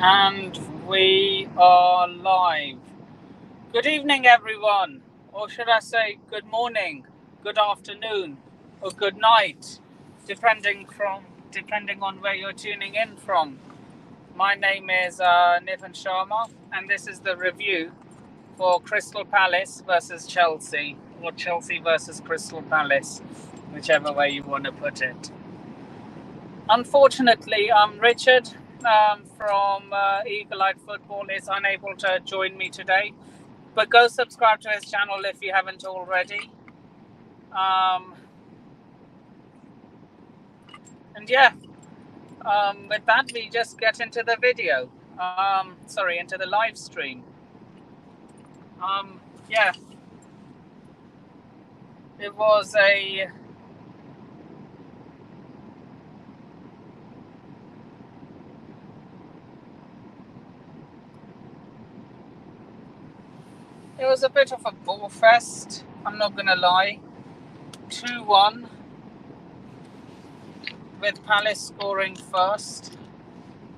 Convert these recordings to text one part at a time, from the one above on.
And we are live. Good evening, everyone, or should I say good morning, good afternoon, or good night, depending on where you're tuning in from. My name is Nitin Sharma, and this is the review for Crystal Palace versus Chelsea, or Chelsea versus Crystal Palace, whichever way you want to put it. Unfortunately, Richard from Eagle Eyed Football is unable to join me today, but go subscribe to his channel if you haven't already. And yeah, with that, we just get into the video. Into the live stream. Yeah, it was a bit of a ball fest. I'm not gonna lie. 2-1 with Palace scoring first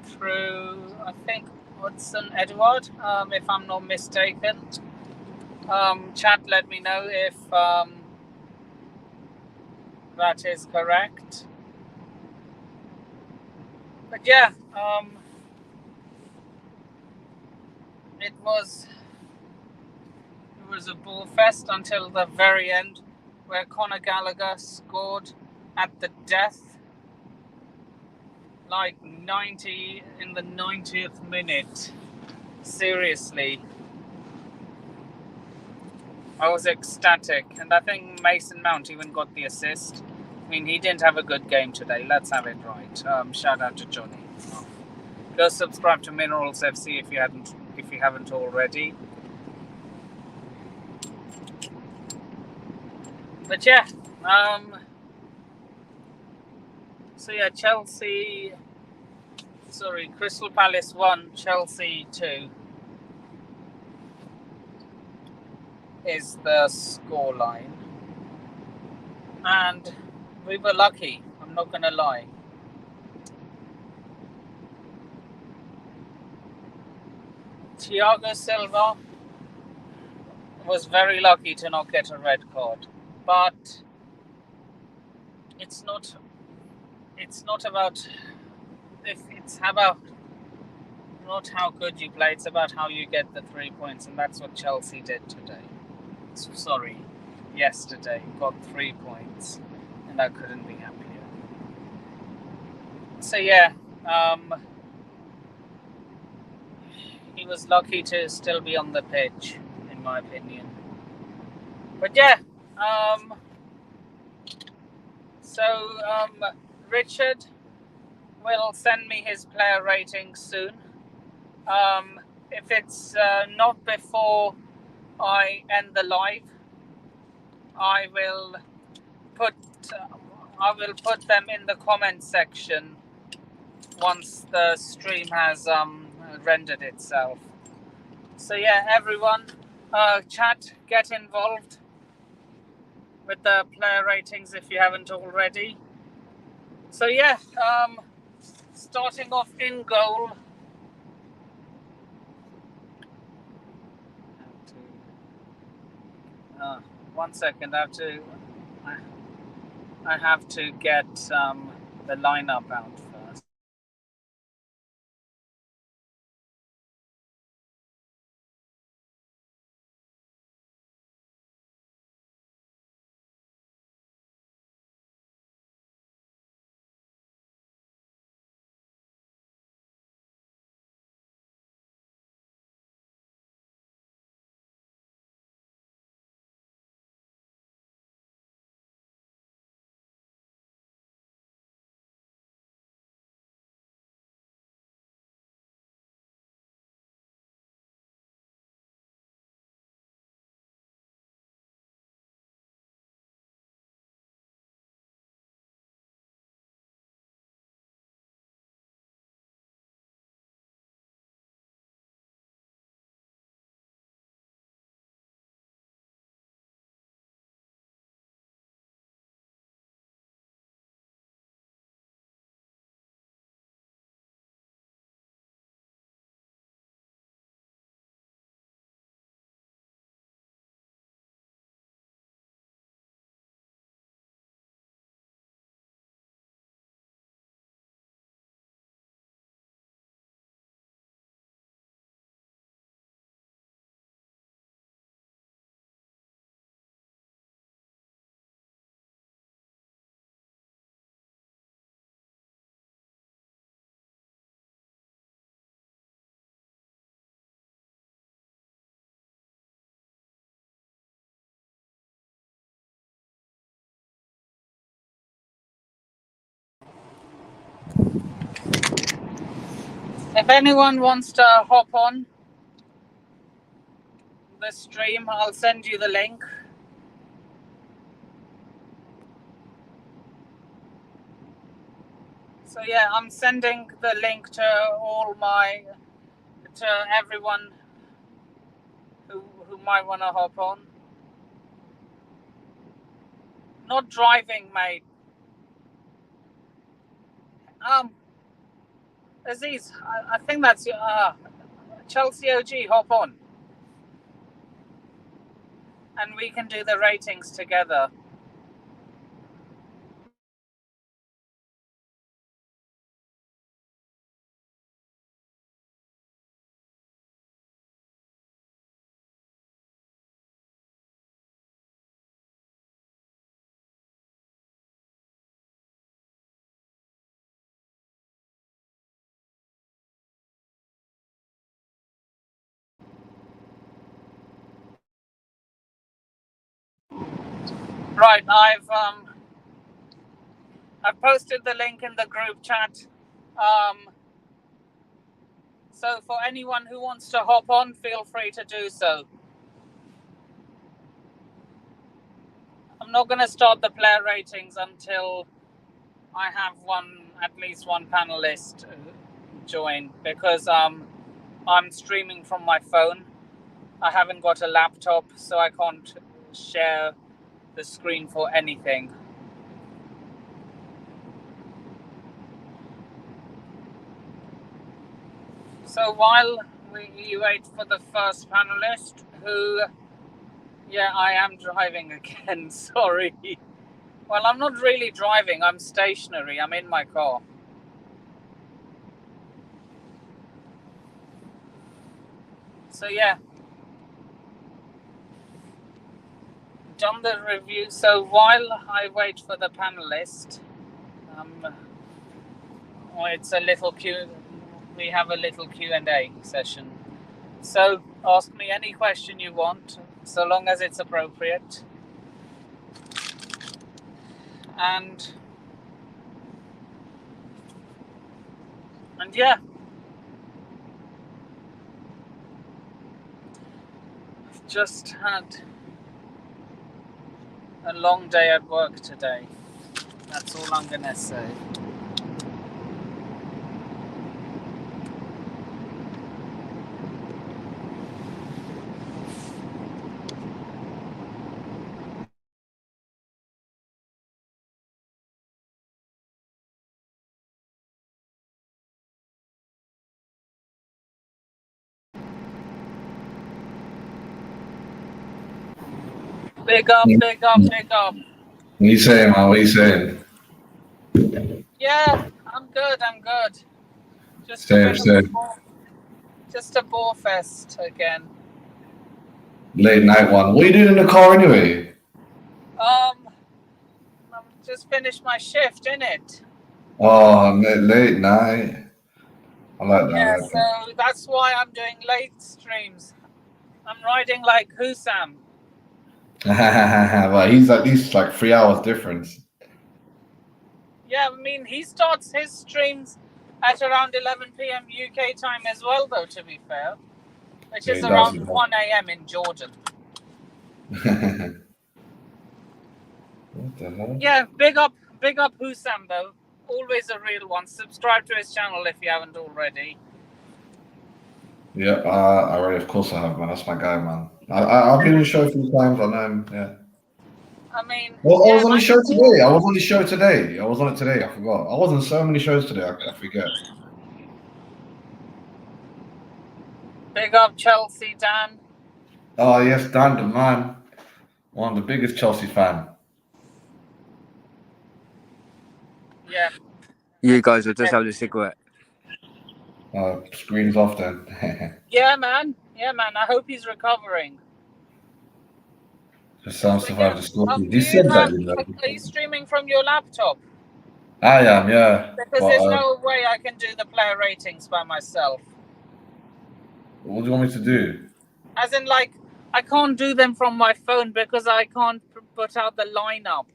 through, I think, Odsonne-Édouard, if I'm not mistaken. Chat, let me know if that is correct. But yeah, it was a ball fest until the very end, where Conor Gallagher scored at the death, like in the 90th minute. Seriously, I was ecstatic, and I think Mason Mount even got the assist. I mean, he didn't have a good game today. Let's have it right. Shout out to Johnny. Go subscribe to Minerals FC if you haven't already. But yeah, Crystal Palace 1, Chelsea 2 is the scoreline. And we were lucky, I'm not going to lie. Thiago Silva was very lucky to not get a red card. But it's not about not how good you play, it's about how you get the 3 points, and that's what Chelsea did today. Yesterday got 3 points, and I couldn't be happier. So yeah, he was lucky to still be on the pitch, in my opinion. But yeah, Richard will send me his player rating soon. If it's not before I end the live, I will put them in the comment section once the stream has rendered itself. So yeah, everyone, chat, get involved with the player ratings if you haven't already. So yeah, starting off in goal. 1 second, I have to get the lineup out first. If anyone wants to hop on the stream, I'll send you the link. So yeah, I'm sending the link to everyone who might want to hop on. Not driving, mate. Aziz, I think that's Chelsea OG. Hop on, and we can do the ratings together. Right, I've posted the link in the group chat. So for anyone who wants to hop on, feel free to do so. I'm not going to start the player ratings until I have at least one panelist join, because I'm streaming from my phone. I haven't got a laptop, so I can't share the screen for anything. So while we wait for the first panelist, I am driving again, sorry. Well, I'm not really driving, I'm stationary, I'm in my car. So yeah, done the review. So while I wait for the panelist, it's a little we have a little Q&A session. So ask me any question you want, so long as it's appropriate. And yeah, I've just had a long day at work today. That's all I'm gonna say. Big up, big up, big up. What are you saying, man? What are you saying? Yeah, I'm good. Just Same. just a bore fest again. Late night one. What are you doing in the car anyway? I've just finished my shift, innit? Oh, late night. I like that. Yeah, so that's why I'm doing late streams. I'm riding like Husam. Well, he's at least like 3 hours difference. Yeah, I mean, he starts his streams at around 11 p.m. UK time as well, though, to be fair. Which is around 1 a.m. in Jordan. What the hell? Yeah, big up Husam, though. Always a real one. Subscribe to his channel if you haven't already. Yeah, of course I have, man. That's my guy, man. I've been on the show a few times. I know him, yeah. I mean... Well, I was on the show today. I was on it today. I forgot. I was on so many shows today. I forget. Big up Chelsea, Dan. Oh, yes, Dan, the man. One of the biggest Chelsea fan. Yeah. You guys will just have a cigarette. Screen's off then. Yeah, man. I hope he's recovering. Just sounds survived the Scorpions. You said that, you know. Are you streaming from your laptop? I am, yeah. Because there's no way I can do the player ratings by myself. What do you want me to do? As in, like, I can't do them from my phone because I can't put out the lineup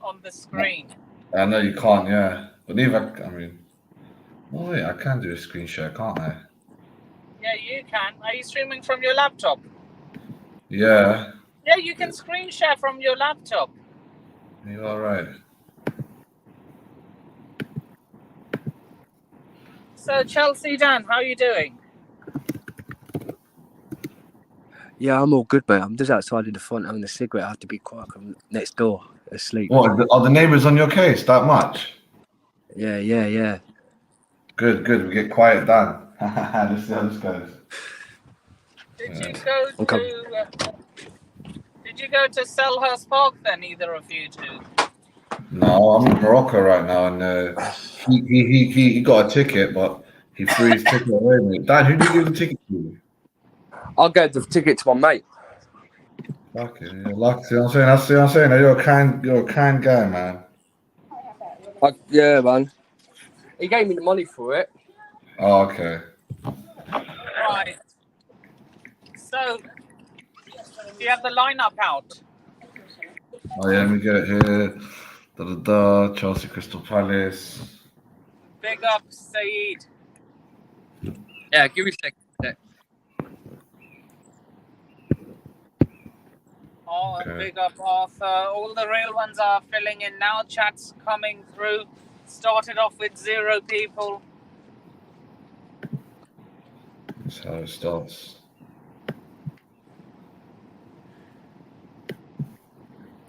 on the screen. I know you can't, yeah. But neither, I mean, Oh wait, I can do a screen share, can't I? Yeah, you can. Are you streaming from your laptop? Yeah, Yeah, you can screen share from your laptop. you're all right. So, Chelsea Dan, how are you doing? Yeah, I'm all good, mate. I'm just outside in the front having a cigarette. I have to be quiet. I'm next door asleep. What are the neighbours on your case that much? Yeah. Good. We get quiet down. Let's see how this goes. Did Yeah. you go I'm coming. to? Did you go to Selhurst Park then? Either of you two? No, I'm in Morocco right now, and he got a ticket, but he threw his ticket away. Mate. Dad, who did you give the ticket to? I'll get the ticket to my mate. Lucky, you're lucky. See what I'm saying? That's what I'm saying. You're a kind guy, man. Yeah, man. He gave me the money for it. Oh, okay. Right. So, do you have the lineup out? Oh yeah, let me get it here. Chelsea, Crystal Palace. Big up, Saeed. Yeah, give me a second. Oh, Okay. big up, Arthur. All the real ones are filling in now. Chat's coming through. Started off with 0 people. That's how it starts.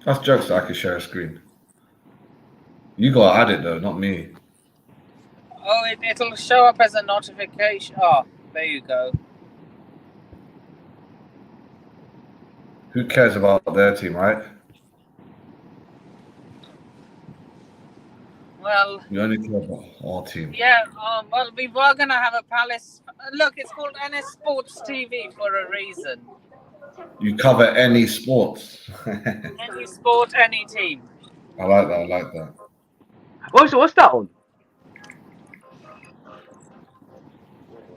That's jokes that I can share a screen. You gotta add it though, not me. Oh, it'll show up as a notification. Oh, there you go. Who cares about their team, right? Well, We only care about our team. yeah, well, we were going to have a Palace. Look, it's called NS Sports TV for a reason. You cover any sports. Any sport, any team. I like that. What's that on?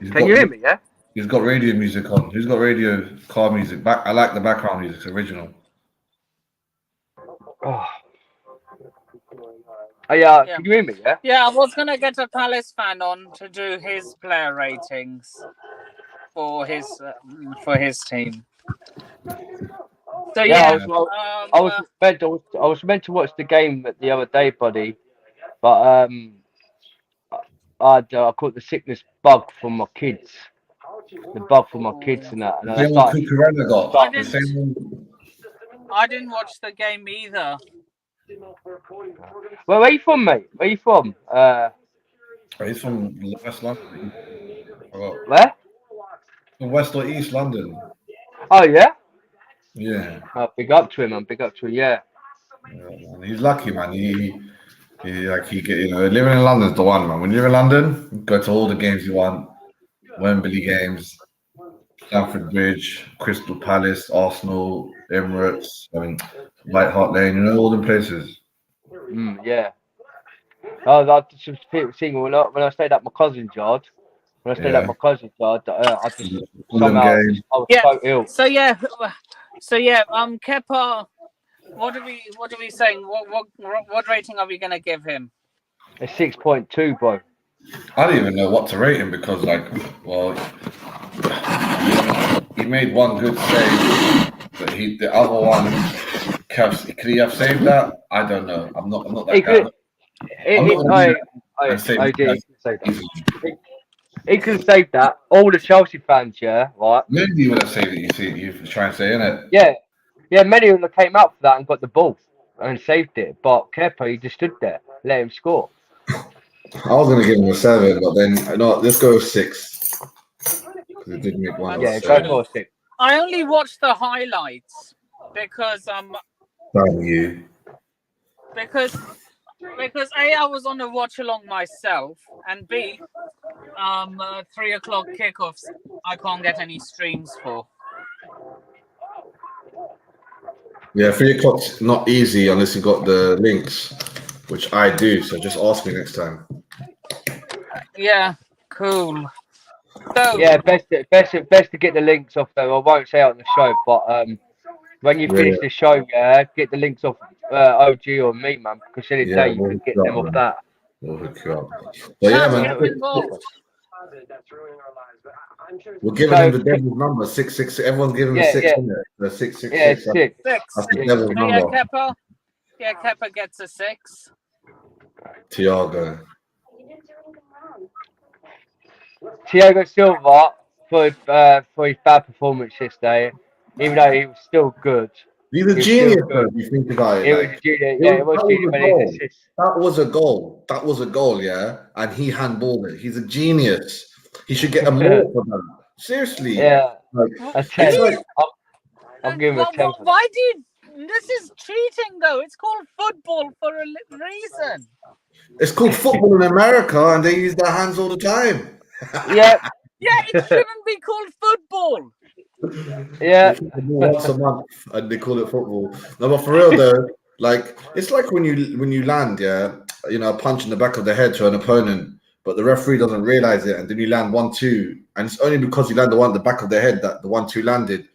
Can you hear me? Yeah. He's got radio music on. Who's got radio car music? I like the background music. It's original. Oh. Yeah. Can you hear me? Yeah. Yeah, I was going to get a Palace fan on to do his player ratings for his team. So Yeah, yeah, I was meant to watch the game the other day, buddy, but I caught the sickness bug from my kids, the bug from my kids and that. And The same one Cucurella got. The same one. I didn't watch the game either. Where are you from, mate? Where are you from? He's from West London. Where? From West or East London. Oh yeah. Yeah. Big up to him, man. Big up to him. Yeah. Man. He's lucky, man. He living in London's the one, man. When you're in London, you go to all the games you want. Wembley games, Stamford Bridge, Crystal Palace, Arsenal, Emirates, White Hart Lane, all them places. Yeah. Oh, I just seeing when I stayed at my cousin's yard. I just somehow I was so ill. So Kepa. What are we saying? What rating are we gonna give him? A 6.2, bro. I don't even know what to rate him because, he made one good save, but the other one, could he have saved that? I don't know. I'm not that guy. He could have saved that. All the Chelsea fans, yeah, right? Maybe would have saved it. You try and say, innit? Yeah. Many of them came out for that and got the ball and saved it. But Kepa, he just stood there, let him score. I was gonna give him a 7, but then let's go with 6 because it did make one. Yeah, go for a 6. I only watched the highlights because Damn you. Because A, I was on a watch along myself, and B, 3 o'clock kickoffs I can't get any streams for. Yeah, 3 o'clock's not easy unless you got the links, which I do. So just ask me next time. Yeah, cool. So Yeah, best to get the links off though. I won't say it on the show, but when you finish the show, get the links off OG or me, man, because any day you can get them off that. We'll hook you up. But yeah, Chat, man, get involved. we're giving So- him the devil's number 666. Everyone's giving him Yeah, 6. yeah. Isn't it? The 666. Yeah, That's, 6. that's the Yeah. devil's So yeah, number. Kepa gets a 6. Thiago. Thiago Silva for his bad performance yesterday, even though he was still good. He's a He's genius, still though, good. if you think about it. It was Like, genius. Yeah, it was that genius, was a but his goal. assist. That was a goal. That was a goal, yeah. And he handballed it. He's a genius. He should get a more for that. Seriously. Yeah, Like, a 10. it's like, I'll give him a 10. for that. Why do you? This is cheating, though. It's called football for a reason. it's called football in America, and they use their hands all the time. Yeah, Yeah, it shouldn't be called football. yeah. Once a month, and they call it football. No, but for real though, like it's like when you land, yeah, you know, a punch in the back of the head to an opponent, but the referee doesn't realize it, and then you land 1-2, and it's only because you land the back of the head that the 1-2 landed,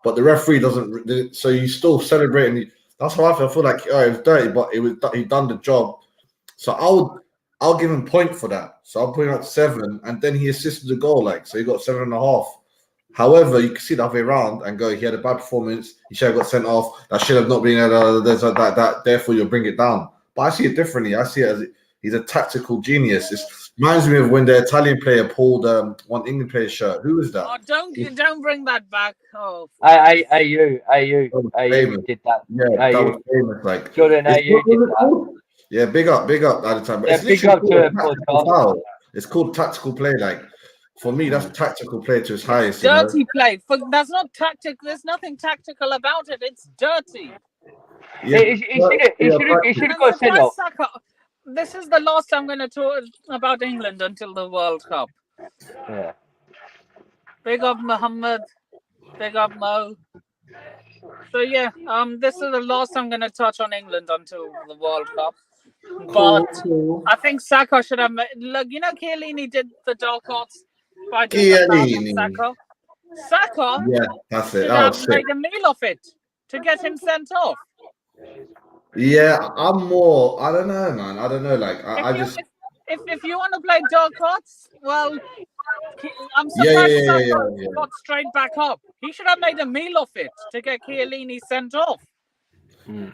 but the referee doesn't. So you still celebrating. That's how I feel like, oh, it was dirty, but he done the job. So I'll give him point for that. So I'll put him at 7, and then he assisted the goal, like, so he got 7.5. However, you can see the other way around and go, he had a bad performance, he should have got sent off, that should have not been that, therefore you'll bring it down. But I see it differently. I see it as he's a tactical genius. It reminds me of when the Italian player pulled one England player's shirt. Who was that? Oh, don't bring that back. Oh, AU famous. did that. Yeah, that AU. was famous. Like, Jordan AU did that. yeah, big up at the time. But Yeah, it's big literally up to called a tactical foul. It's called tactical play. Like, for me, that's tactical play to its highest. You know? dirty play. That's not tactic. There's nothing tactical about it. It's dirty. Yeah, He should have got sent off. Saka, this is the last I'm going to talk about England until the World Cup. Yeah. Big up Mohammed. Big up Mo. So yeah, this is the last I'm going to touch on England until the World Cup. But I think Saka should have made. Look, you know, Chiellini did the dark arts by doing the foul on Saka. Saka Yeah, that's it. should That have was sick. made a meal of it to get him sent off. Yeah, I'm more. I don't know, man. I don't know. Like, If you want to play dark arts, well, I'm Yeah, surprised yeah, yeah, Saka yeah. got straight back up. He should have made a meal of it to get Chiellini sent off.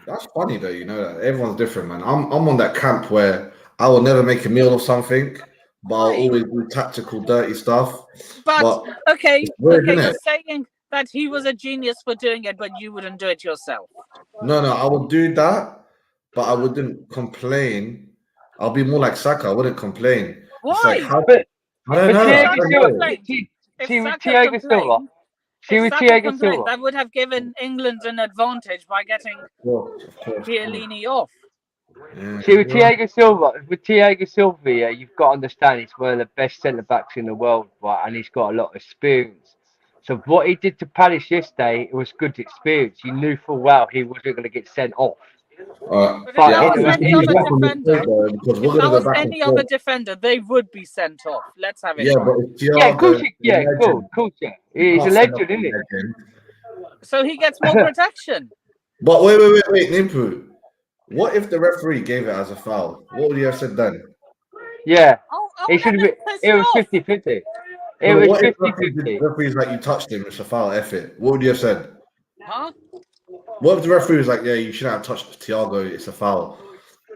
That's funny though. You know that everyone's different, man. I'm on that camp where I will never make a meal of something, but I'll always do tactical, dirty stuff. But okay, it's weird, okay, isn't you're it? saying that he was a genius for doing it, but you wouldn't do it yourself. No, I would do that, but I wouldn't complain. I'll be more like Saka. I wouldn't complain. It's Why? like, how, But I don't know. I don't know. If See, with Saka Thiago Silva. complained- See, if with Saka Thiago complained, Silva. that would have given England an advantage by getting Well, of course. Chiellini off. Yeah. See, with Thiago Silva, yeah, you've got to understand he's one of the best centre backs in the world, right? And he's got a lot of experience. So what he did to Palace yesterday, it was good experience. You knew full well he wasn't going to get sent off. But if But that it was was any easy other Because defender, we're if going that to go was back and any other forth. defender, they would be sent off. Let's have it. Yeah, right. but it's Yeah, of course, Thiago, cool, yeah. He's a legend, isn't he? So he gets more protection. But wait, Nimpu. What if the referee gave it as a foul? What would you have said then? Yeah, I it should have been. It was 50-50. It was What if the 50-50. referee's like, you touched him, it's a foul, F it. What would you have said? Huh? What if the referee was like, yeah, you shouldn't have touched Thiago, it's a foul?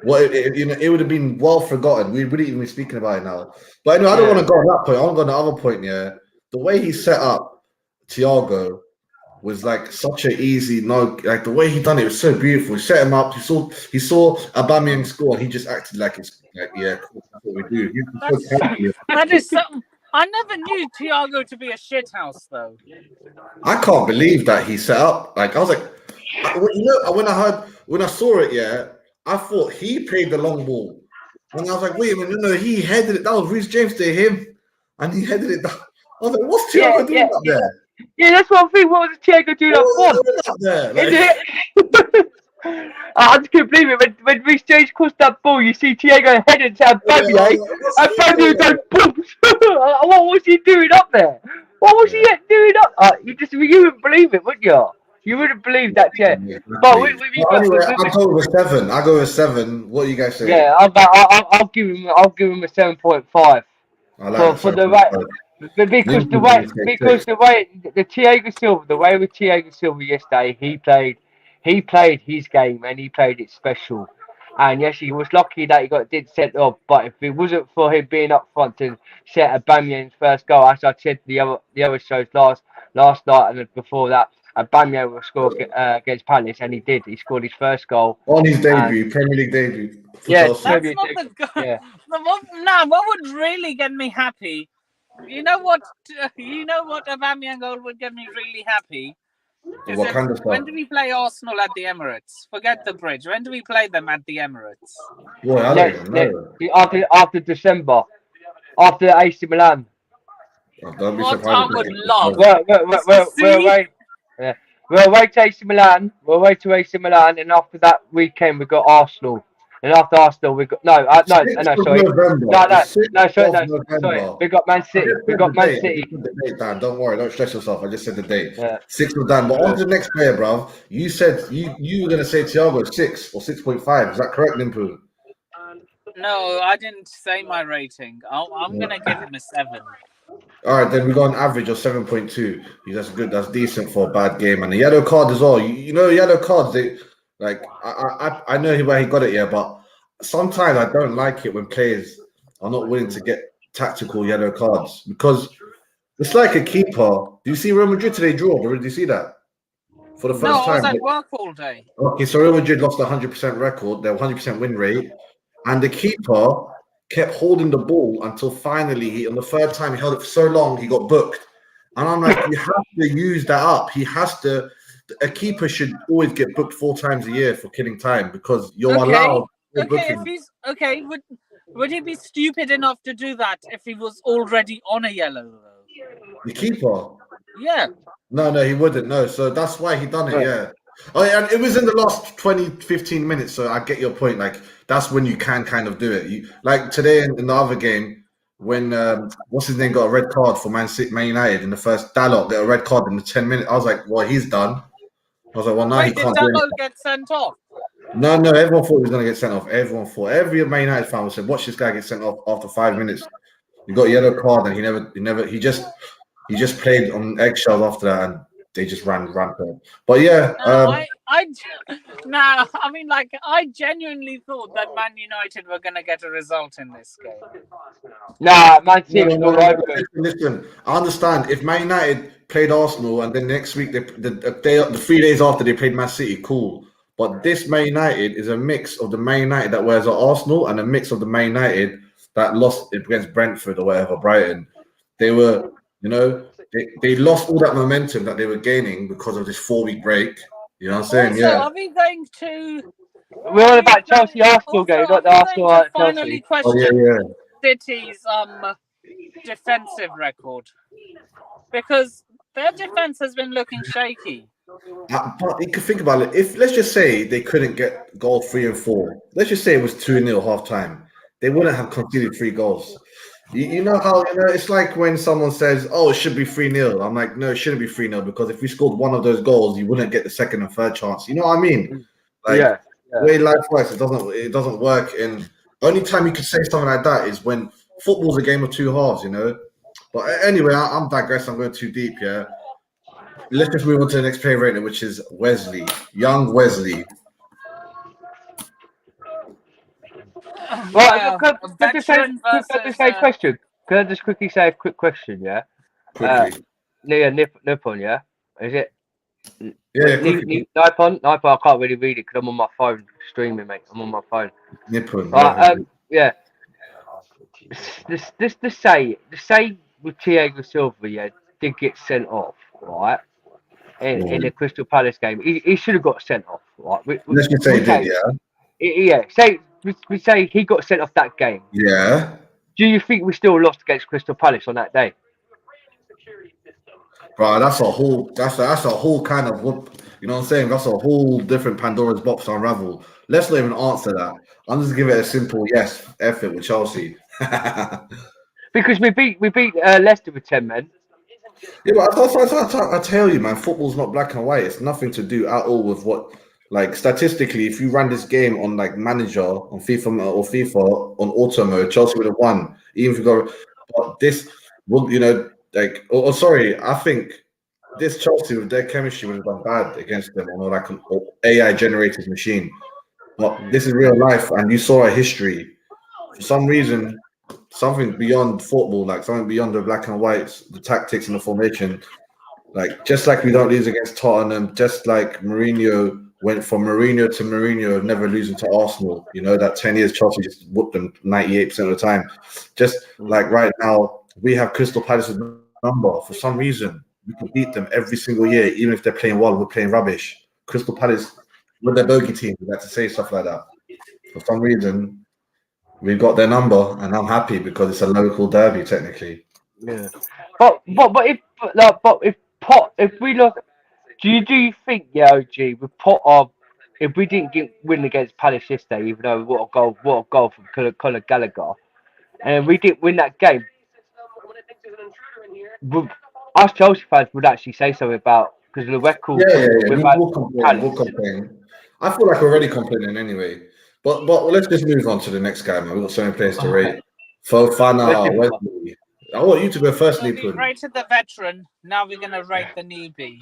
What it would have been well forgotten. We wouldn't even be speaking about it now. But anyway, I don't want to go on that point. I want to go on the other point, yeah. The way he set up Thiago was like such an easy like the way he done it was so beautiful. He set him up, he saw Aubameyang score, and he just acted like it's like, yeah, cool, that's what we do. He's so happy. That is something. I never knew Thiago to be a shithouse, though. I can't believe that he set up. Like I was like, you know, when I saw it, yeah, I thought he played the long ball, and I was like, wait a minute, no, he headed it. That was Reece James to him, and he headed it down. I was like, what's Thiago doing up there? Yeah, that's what I'm thinking. What was Thiago doing up front? Up there? Is Like, it? I just couldn't believe it. When Reece James crossed that ball, you see Thiago headed to Aubameyang, and Aubameyang goes boom. What was he doing up there? What was he doing up? You wouldn't believe it, would you? You wouldn't believe that, yeah. But we got, Anyway, I go with 7. I go with 7. What do you guys say? yeah, I'll give him a 7.5 I like for the the 7. way because the Thiago Silva, the way with Thiago Silva yesterday, he played his game and he played it special. And yes, he was lucky that did set up. But if it wasn't for him being up front to set Aubameyang's first goal, as I said the other shows last night and before that, Aubameyang will score against Palace, and he did. He scored his first goal On his debut, Premier League debut for Yeah, Chelsea. That's not the goal. yeah. What would really get me happy? You know what? Aubameyang goal would get me really happy. Is What if- kind of stuff? when do we play Arsenal at the Emirates? Forget the bridge. When do we play them at the Emirates? Boy, I don't know. After December, after AC Milan. Oh, don't be What surprised. I would love. We're away. Yeah. We're away to AC Milan. We're away to AC Milan, and after that weekend we got Arsenal. And after Arsenal we got sorry. We got Man City. We got Man City. Dan, don't worry, don't stress yourself. I just said the date. Yeah. 6th of Dan. But on to the next player, bruv. You said you were gonna say Thiago 6 or 6.5. Is that correct, Limpu? No, I didn't say my rating. I'm gonna give him a 7. All right, then we got an average of 7.2. That's good. That's decent for a bad game. And the yellow card as well. You know, yellow cards. They like I know where he got it, yeah. But sometimes I don't like it when players are not willing to get tactical yellow cards because it's like a keeper. Do you see Real Madrid today draw? Did you see that for the first No, I was time? at work all day. Okay, so Real Madrid lost 100% record. Their 100% win rate, and the keeper kept holding the ball until finally, on the third time, he held it for so long, he got booked. And I'm like, you have to use that up. He has to. A keeper should always get booked 4 times a year for killing time because you're allowed. Okay, if he's okay, would he be stupid enough to do that if he was already on a yellow though? The keeper. Yeah. No, he wouldn't. No, so that's why he done it. Yeah. Oh, yeah, and it was in the last 20, 15 minutes. So I get your point. Like that's when you can kind of do it. Like today in the other game when what's his name got a red card for Man United in the first Dalot got a red card in the 10 minutes. I was like, well, he's done. I was like, well, now he Wait, did can't do Dalot anything. get sent off? No, everyone thought he was going to get sent off. Everyone thought. Every Man United fan said, watch this guy get sent off after 5 minutes. He got a yellow card and he just played on eggshells after that and they just ran rampant. But yeah. I genuinely thought that Man United were going to get a result in this game. Nah, Man City. Listen, I understand if Man United played Arsenal and then next week the 3 days after they played Man City, cool. But this Man United is a mix of the Man United that wears at Arsenal and a mix of the Man United that lost against Brentford or whatever, Brighton. They were, they lost all that momentum that they were gaining because of this 4-week break. You know what I'm saying? Also, yeah. Are we going to? We're on about Chelsea Arsenal game, not the Arsenal Chelsea. Finally question City's defensive record because their defense has been looking shaky. But you can think about it. If let's just say they couldn't get goal 3 and 4, let's just say it was 2-0 half time, they wouldn't have conceded 3 goals. You know how it's like when someone says, "Oh, it should be 3-0." I'm like, no, it shouldn't be 3-0 because if we scored one of those goals, you wouldn't get the second and third chance. You know what I mean? Like, the way life works, it doesn't work. And only time you could say something like that is when football's a game of 2 halves. But anyway, I'm digressing. I'm going too deep. Yeah. Let's just move on to the next player rating, which is Wesley, young Wesley. Well, could I just say a question? Could I just quickly say a quick question? Yeah. Quickly. Nippon, yeah. Is it? Yeah. Quickly. Nippon. I can't really read it because I'm on my phone streaming, mate. I'm on my phone. Nippon. Yeah. This say with Thiago Silva, yeah, did get sent off, right? In the Crystal Palace game, he should have got sent off, right? Let's just say he did, yeah. Yeah. We say he got sent off that game. Yeah. Do you think we still lost against Crystal Palace on that day? Bro, that's a whole kind of you know what I'm saying? That's a whole different Pandora's box to unravel. Let's not even answer that. I'm just give it a simple yes effort with Chelsea. Because we beat Leicester with 10 men. Yeah, but I tell you, man, football's not black and white. It's nothing to do at all with what, like, statistically, if you ran this game on like manager on FIFA on auto mode, Chelsea would have won. Even if you go, but this would, like, sorry, I think this Chelsea with their chemistry would have done bad against them on like an AI generated machine. But this is real life, and you saw a history. For some reason, something beyond football, like something beyond the black and whites, the tactics and the formation. Like just like we don't lose against Tottenham, just like Mourinho went from Mourinho to Mourinho, never losing to Arsenal. You know that 10 years Chelsea just whooped them 98% of the time. Just like right now, we have Crystal Palace's number. For some reason, we can beat them every single year, even if they're playing well, we're playing rubbish. Crystal Palace, with their bogey team, we like to say stuff like that. For some reason, we've got their number, and I'm happy because it's a local derby, technically. Yeah. But if we look, do you think, OG, with Potter, if we didn't win against Palace yesterday, even though what a goal from Conor Gallagher, and we didn't win that game, us Chelsea fans would actually say something about, because of the record. Yeah. We'll complain. I feel like we're already complaining anyway. But let's just move on to the next guy, man. We've got so many players to rate. Fofana, Wesley. I want you to go first, We Leopold. rated the veteran. Now we're gonna rate the newbie.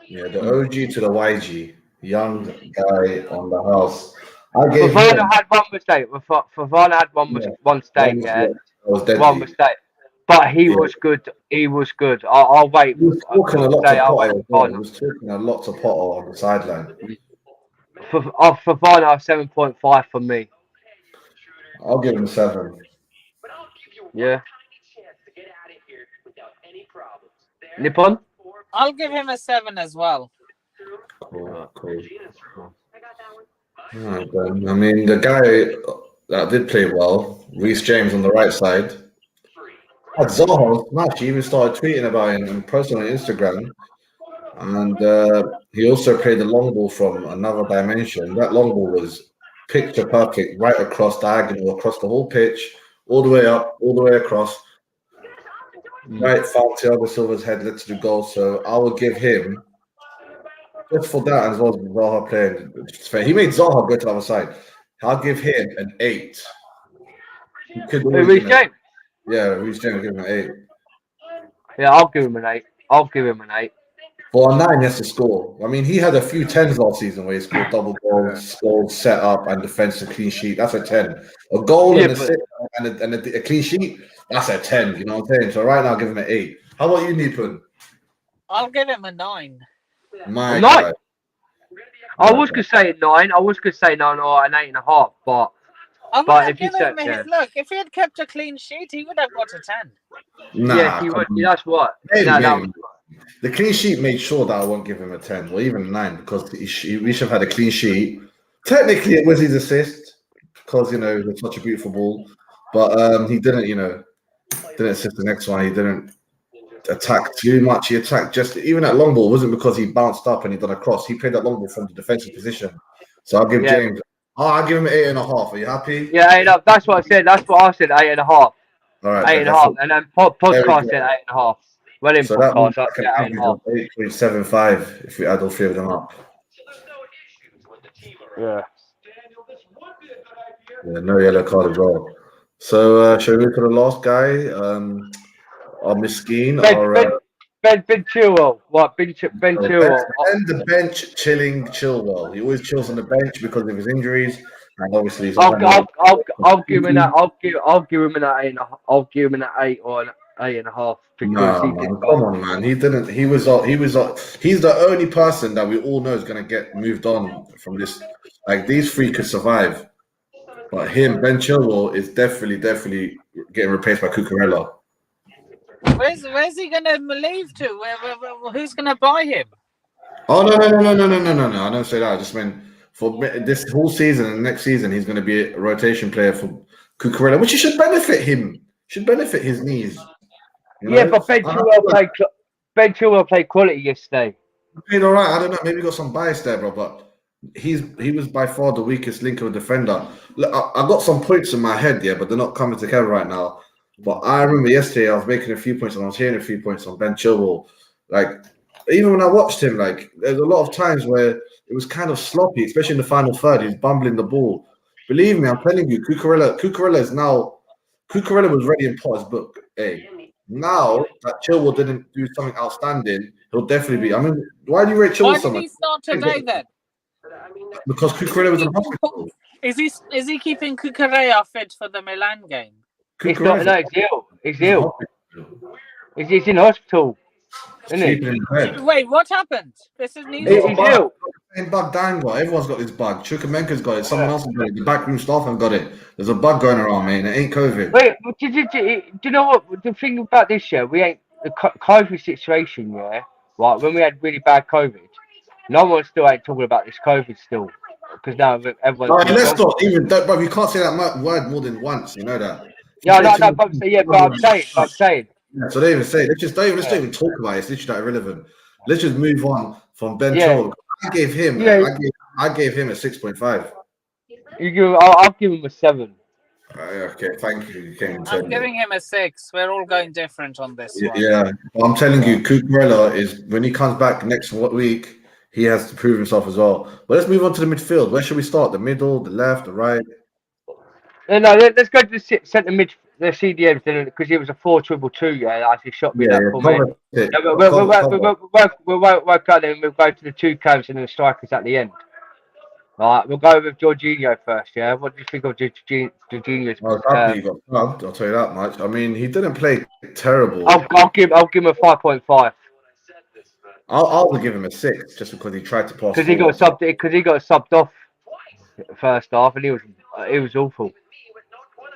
Yeah, the OG to the YG. Young guy on the house. I gave Fofana had one mistake. Fofana had one mistake, one mistake. But he was good. He was good. I'll wait. He was talking a lot to Potter. He was talking a lot to Potter on the sideline. Fofana 7.5 for me. I'll give him 7. Yeah. Nippon? I'll give him a 7 as well. Cool. Alright, then. I mean, the guy that did play well, Reece James on the right side. Had Zaha match. He even started tweeting about him and posting on Instagram. And he also played the long ball from another dimension. That long ball was picture perfect, right across diagonal, across the whole pitch, all the way up, all the way across. Right, foul Thiago Silva's head led to the goal. So I will give him, just for that, as well as Zaha playing. He made Zaha go to the other side. I'll give him an 8. Reece James? Yeah, Reece James, I'll give him an 8. Yeah, I'll give him an 8. For a 9, he has to score. I mean, he had a few 10s last season where he scored double goals, set up, and defensive clean sheet. That's a 10. A goal and a clean sheet, that's a 10. You know what I'm saying? So right now, I'll give him an 8. How about you, Nipun? I'll give him a 9. My 9. God. I was gonna say 9. I was gonna say 9 or an 8.5, but if you said, look, if he had kept a clean sheet, he would have got a 10. Nah, yeah, he would. That's what. Maybe. The clean sheet made sure that I won't give him a 10 or even a 9 because we should have had a clean sheet. Technically, it was his assist because, it was such a beautiful ball. But he didn't, didn't assist the next one. He didn't attack too much. He attacked even that long ball wasn't because he bounced up and he done a cross. He played that long ball from the defensive position. So I'll give James. I'll give him an 8.5. Are you happy? Yeah, 8.5. That's what I said. That's what I said. 8.5. All right. 8.5. And then podcast said 8.5. Well, in so podcast, that's like an average of 8.75 if we add all 3 of them up. Yeah. No yellow card as well. So shall we move to the last guy? Or Miskeen or Ben Chilwell. What? Ben Chilwell. And the bench chilling Chilwell. He always chills on the bench because of his injuries, and obviously. I'll give him that. I'll give him an 8. I'll give him an 8 or an 8.5 because he did. Come on, man. He didn't. He was. He's the only person that we all know is going to get moved on from this. Like these 3 could survive, but Ben Chilwell, is definitely getting replaced by Cucurella. Where's he gonna leave to? Who's gonna buy him? Oh no! I don't say that. I just meant for this whole season and next season, he's going to be a rotation player for Cucurella, which should benefit him. Should benefit his knees. Yeah, but Ben Chilwell played quality yesterday. He played all right. I don't know. Maybe got some bias there, bro. But he was by far the weakest link of a defender. Look, I got some points in my head, yeah, but they're not coming together right now. But I remember yesterday I was making a few points and I was hearing a few points on Ben Chilwell. Like, even when I watched him, like, there's a lot of times where it was kind of sloppy, especially in the final third. He's bumbling the ball. Believe me, I'm telling you, Cucurella is now. Cucurella was ready in Potter's book. Hey, now that Chilwell didn't do something outstanding, he'll definitely be. I mean, why do you rate Chilwell Why so did much? he start today then? Because Cucurella was in hospital. Is he keeping Cucurella fit for the Milan game? It's not. Cucurella's No, he's ill. He's in ill. hospital. He's in hospital. Isn't he? Sleeping in bed. Wait, what happened? This is news. He's He's got a ill. bug. Same bug Dan got. Everyone's got this bug. Chukwuemeka's got it. Someone else has got it. The backroom staff have got it. There's a bug going around, mate. And it ain't COVID. Wait, do you know what? The thing about this year, we ain't the COVID situation. Yeah, right. When we had really bad COVID, no one still ain't talking about this COVID still, because now everyone's. All right, let's stop. Even, bro, you can't say that word more than once. You know that. Yeah, no, but I'm saying. Yeah, so they even say let's don't even talk about it. It's literally that irrelevant. Let's just move on from Ben Chilwell. I gave him I gave him a 6.5. I'll give him a 7. Okay, thank you. You came I'm giving him a 6. We're all going different on this one. Yeah, I'm telling you, Cucurella is when he comes back next week, he has to prove himself as well. But let's move on to the midfield. Where should we start? The middle, the left, the right? No, let's go to the centre mid, the CDM thing, because it was a 4-2-2. Yeah, actually shot me that for me. We'll work out then. We'll go to the two cams and then the strikers at the end. All right, we'll go with Jorginho first. Yeah, what do you think of Jorginho's? I was happy he got subbed, I'll tell you that much. I mean, he didn't play terrible. I'll give him a 5.5. I'll give him a 6 just because he tried to pass. Because he got subbed off first half, and it was awful.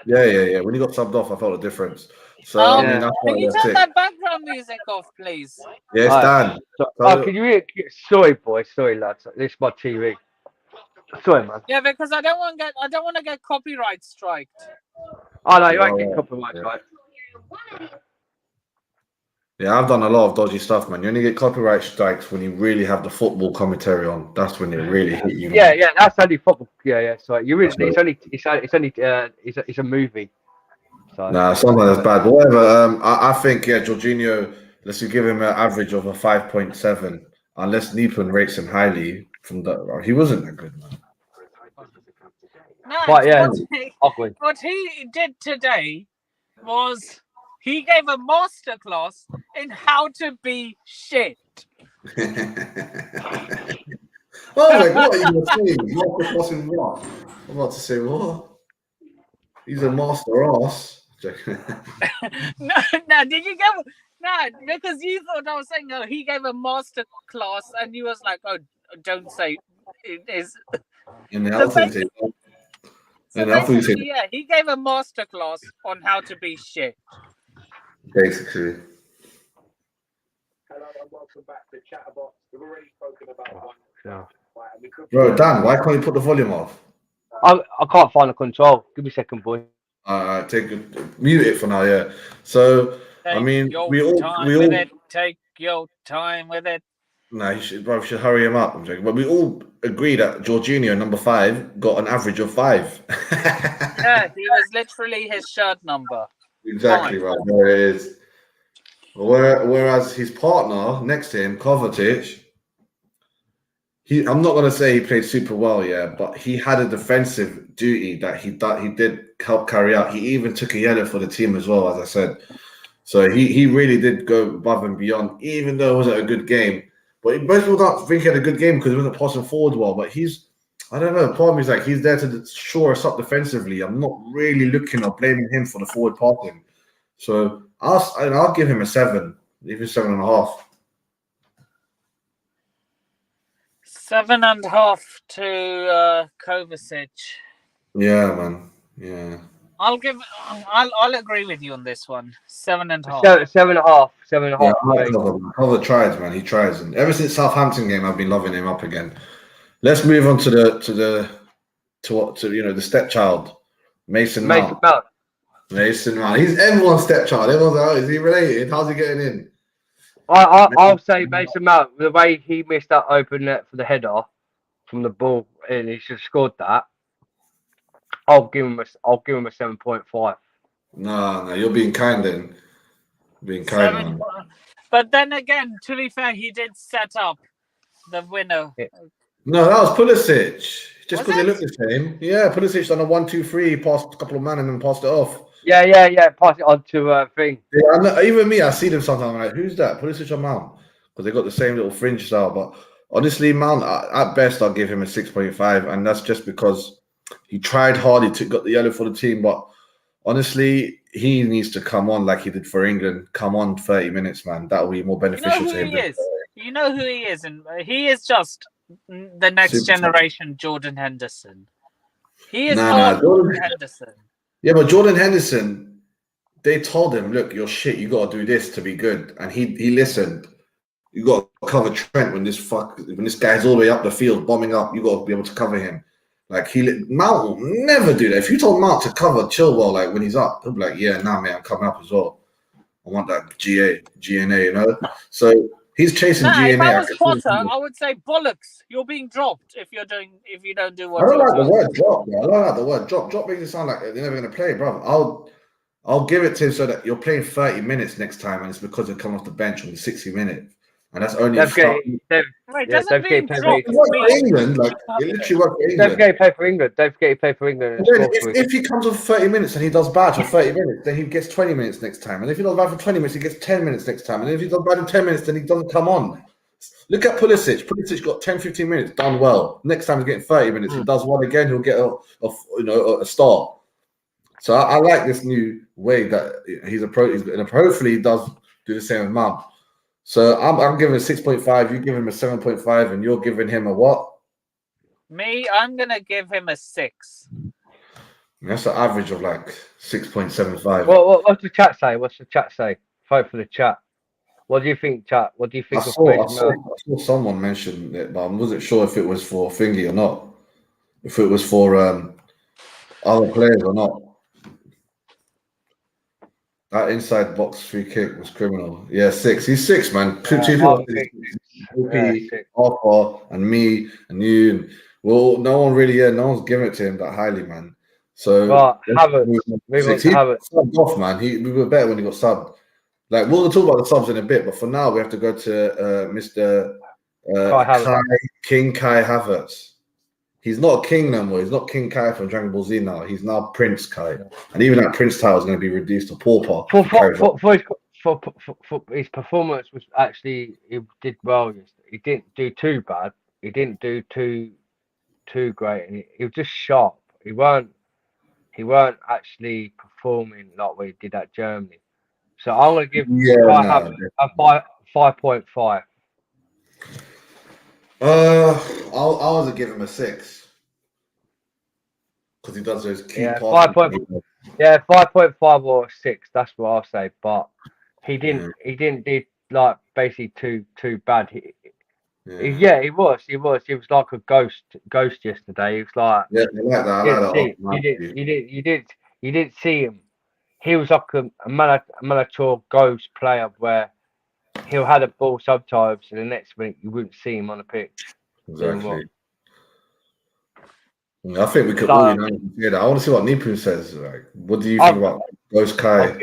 Yeah. When he got subbed off, I felt a difference. So I mean, that's can you turn that background music off, please? Yes, Dan. Can you? Sorry, boys. Sorry, lads. This is my TV. Sorry, man. Yeah, because I don't want to get copyright striked. Oh no, you won't get copyright strike. Yeah, I've done a lot of dodgy stuff, man. You only get copyright strikes when you really have the football commentary on. That's when they really hit you. Yeah, that's only football. Yeah. Sorry, you really. It's a movie. So. Nah, something that's bad. But whatever. I think Jorginho. Let's give him an average of a 5.7, unless Neepan rates him highly. He wasn't that good, man. No, but what he did today was he gave a masterclass in how to be shit. I was like, what are you saying? Masterclass in what? I'm about to say, what? He's a master ass. No, did you give? No, because you thought I was saying, oh, he gave a master class, and you was like, oh, don't say it is. Yeah, he gave a master class on how to be shit. Basically. Hello and welcome back to Chatterbox. We've already spoken about one. Yeah. Bro, Dan, why can't you put the volume off? I can't find the control. Give me a second, boy. Mute it for now, yeah. So I mean, we all take your time with it. No, you should hurry him up. I'm joking. But we all agree that Jorginho, number 5, got an average of 5. Yeah, he was literally his shirt number. Exactly right. There it is. Whereas his partner next to him, Kovacic, I'm not going to say he played super well, but he had a defensive duty that he did help carry out. He even took a yellow for the team as well, as I said. So he really did go above and beyond, even though it wasn't a good game. But most people don't think he had a good game because he wasn't passing forward well. But I don't know, part of me is like he's there to shore us up defensively. I'm not really looking or blaming him for the forward passing. So I'll give him a 7, even 7.5. 7.5 to Kovacic. Yeah, man. Yeah. I'll agree with you on this one. 7.5. 7.5. Cover tries, man. He tries, and ever since Southampton game, I've been loving him up again. Let's move on to the stepchild, Mason Mount. Mason Mount. He's everyone's stepchild. Everyone's like, oh, is he related? How's he getting in? I'll say Mason Mount. The way he missed that open net for the header from the ball, and he should have scored that. I'll give him a 7.5. No, you're being kind then. Being kind, man. But then again, to be fair, he did set up the winner. No, that was Pulisic. Just Was because they it? look the same. Yeah, Pulisic on a 1-2-3, passed a couple of men and then passed it off. Yeah. Pass it on to thing. Yeah, I know, even me, I see them sometimes. I'm like, who's that? Pulisic or Mount? Because they got the same little fringe style. But honestly, Mount, at best, I'll give him a 6.5. And that's just because he tried hard. Got the yellow for the team. But honestly, he needs to come on like he did for England. Come on 30 minutes, man. That will be more You know beneficial who to him. he is. You know who he is, and he is just the next Super generation Jordan Henderson. He is Nah, not Jordan- Jordan Henderson. Yeah, but Jordan Henderson, they told him, look, you're shit. You got to do this to be good. And he listened. You got to cover Trent when this guy's all the way up the field, bombing up. You got to be able to cover him. Like Mount will never do that. If you told Mount to cover Chilwell, like when he's up, he'll be like, yeah, nah, man, I'm coming up as well. I want that GNA, you know? So he's chasing Nah, GNA. if I was Potter, I would say bollocks. You're being dropped if you don't do I what don't you're like the doing. word drop, bro. I don't like the word drop. Drop makes it sound like they're never going to play, bro. I'll give it to him so that you're playing 30 minutes next time, and it's because they come off the bench on the 60 minutes, and that's only. They've Wait, Yeah, doesn't don't being get dropped It worked for mean England, like it literally worked for Don't England. forget he played for England. Don't forget he played for England. And then if he comes off 30 minutes and he does bad for 30 minutes, then he gets 20 minutes next time. And if he does bad for 20 minutes, he gets 10 minutes next time. And if he does bad in 10 minutes, then he doesn't come on. Look at Pulisic. Pulisic got 10, 15 minutes, done well. Next time he's getting 30 minutes. He does one again, he'll get a start. So I like this new way that he's approaching, and hopefully he does do the same with Mount. So I'm giving him a 6.5, you give him a 7.5, and you're giving him a what? me? I'm gonna give him a 6. That's an average of like 6.75. What's the chat say? What's the chat say? Vote for the chat. What do you think, chat? What do you I think of saw Mason Mount? someone mention it, but I wasn't sure if it was for Thingy or not. If it was for other players or not. That inside box free kick was criminal. Yeah, 6. He's 6, man. Two people. Arthur and me and you. And, well, no one's giving it to him that highly, man. So But Havertz, move on move on to to He Havertz. subbed off, man. We were better when he got subbed. Like we'll talk about the subs in a bit, but for now we have to go to Mr. Kai Havertz. He's not a king no more. He's not King Kai from Dragon Ball Z now. He's now Prince Kai, and even that Prince title is going to be reduced to pauper. For his performance was actually he did well. He didn't do too bad. He didn't do too great. He was just sharp. He weren't actually performing like we did at Germany. So I'm gonna give a 5.5. I was give him a 6 because he does those key passes. 5.5 or 6. That's what I'll say. But he didn't do like basically too bad. He was. He was like a ghost yesterday. He was like you didn't see him. He was like a Malator ghost player where he'll have a ball sometimes, and the next minute you wouldn't see him on the pitch. Exactly. I think we could all unanimously that. I want to see what Nipun says. Like, what do you think about Ghost Kai?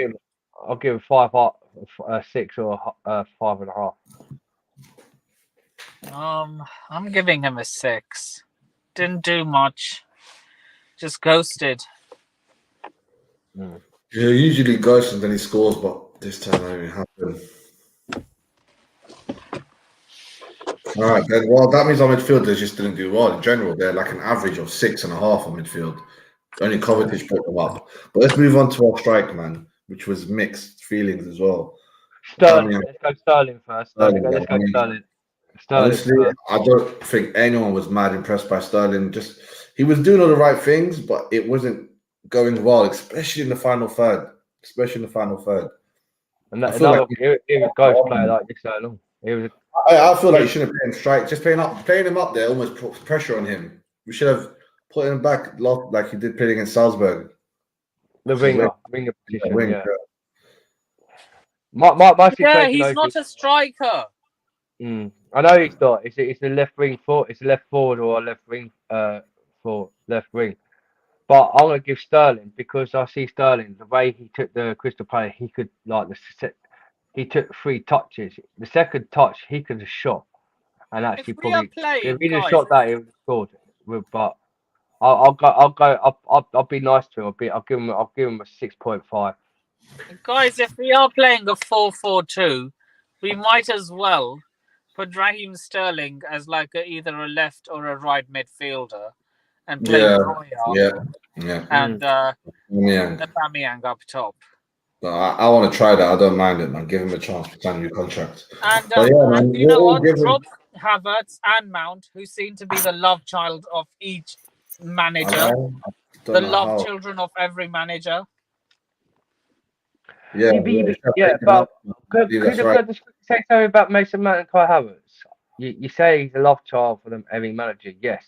I'll give him 5, 6 or 5.5. I'm giving him a 6. Didn't do much. Just ghosted. Yeah, usually ghosts and then he scores, but this time it didn't happen. All right, then. Well, that means our midfielders just didn't do well in general. They're like an average of 6.5 on midfield. Only Kovacic put them up. But let's move on to our strike, man, which was mixed feelings as well. Sterling. Let's go Sterling first. Let's go Sterling. Honestly, I don't think anyone was mad impressed by Sterling. Just he was doing all the right things, but it wasn't going well, especially in the final third. And that, another, he was a ghost player like this so long. I feel like you shouldn't play him strike. Just playing him up there almost puts pressure on him. We should have put him back like he did playing against Salzburg. The winger position. Yeah. My situation. He's not a striker. I know he's not. It's a left wing forward. It's a left forward or a left wing for left wing. But I'm gonna give Sterling because I see Sterling the way he took the Crystal Palace. He could he took 3 touches. The second touch he could have shot and If actually we are probably playing, if he'd have guys, shot that he would have scored. But I'll be nice to him. I'll give him a 6.5. if we are playing a 4-4-2, we might as well put Raheem Sterling as like either a left or a right midfielder, and play Yeah, Broya yeah. and Yeah. Aubameyang up top. But I want to try that. I don't mind it, man. Give him a chance to sign a new contract. And, But yeah, man, and you know we'll what? give him. Drop Havertz and Mount, who seem to be the love child of each manager, I the don't know love how. children of every manager. Yeah, But could that's you right. just say something about Mason Mount and Kai Havertz? You say he's a love child for them, every manager, yes.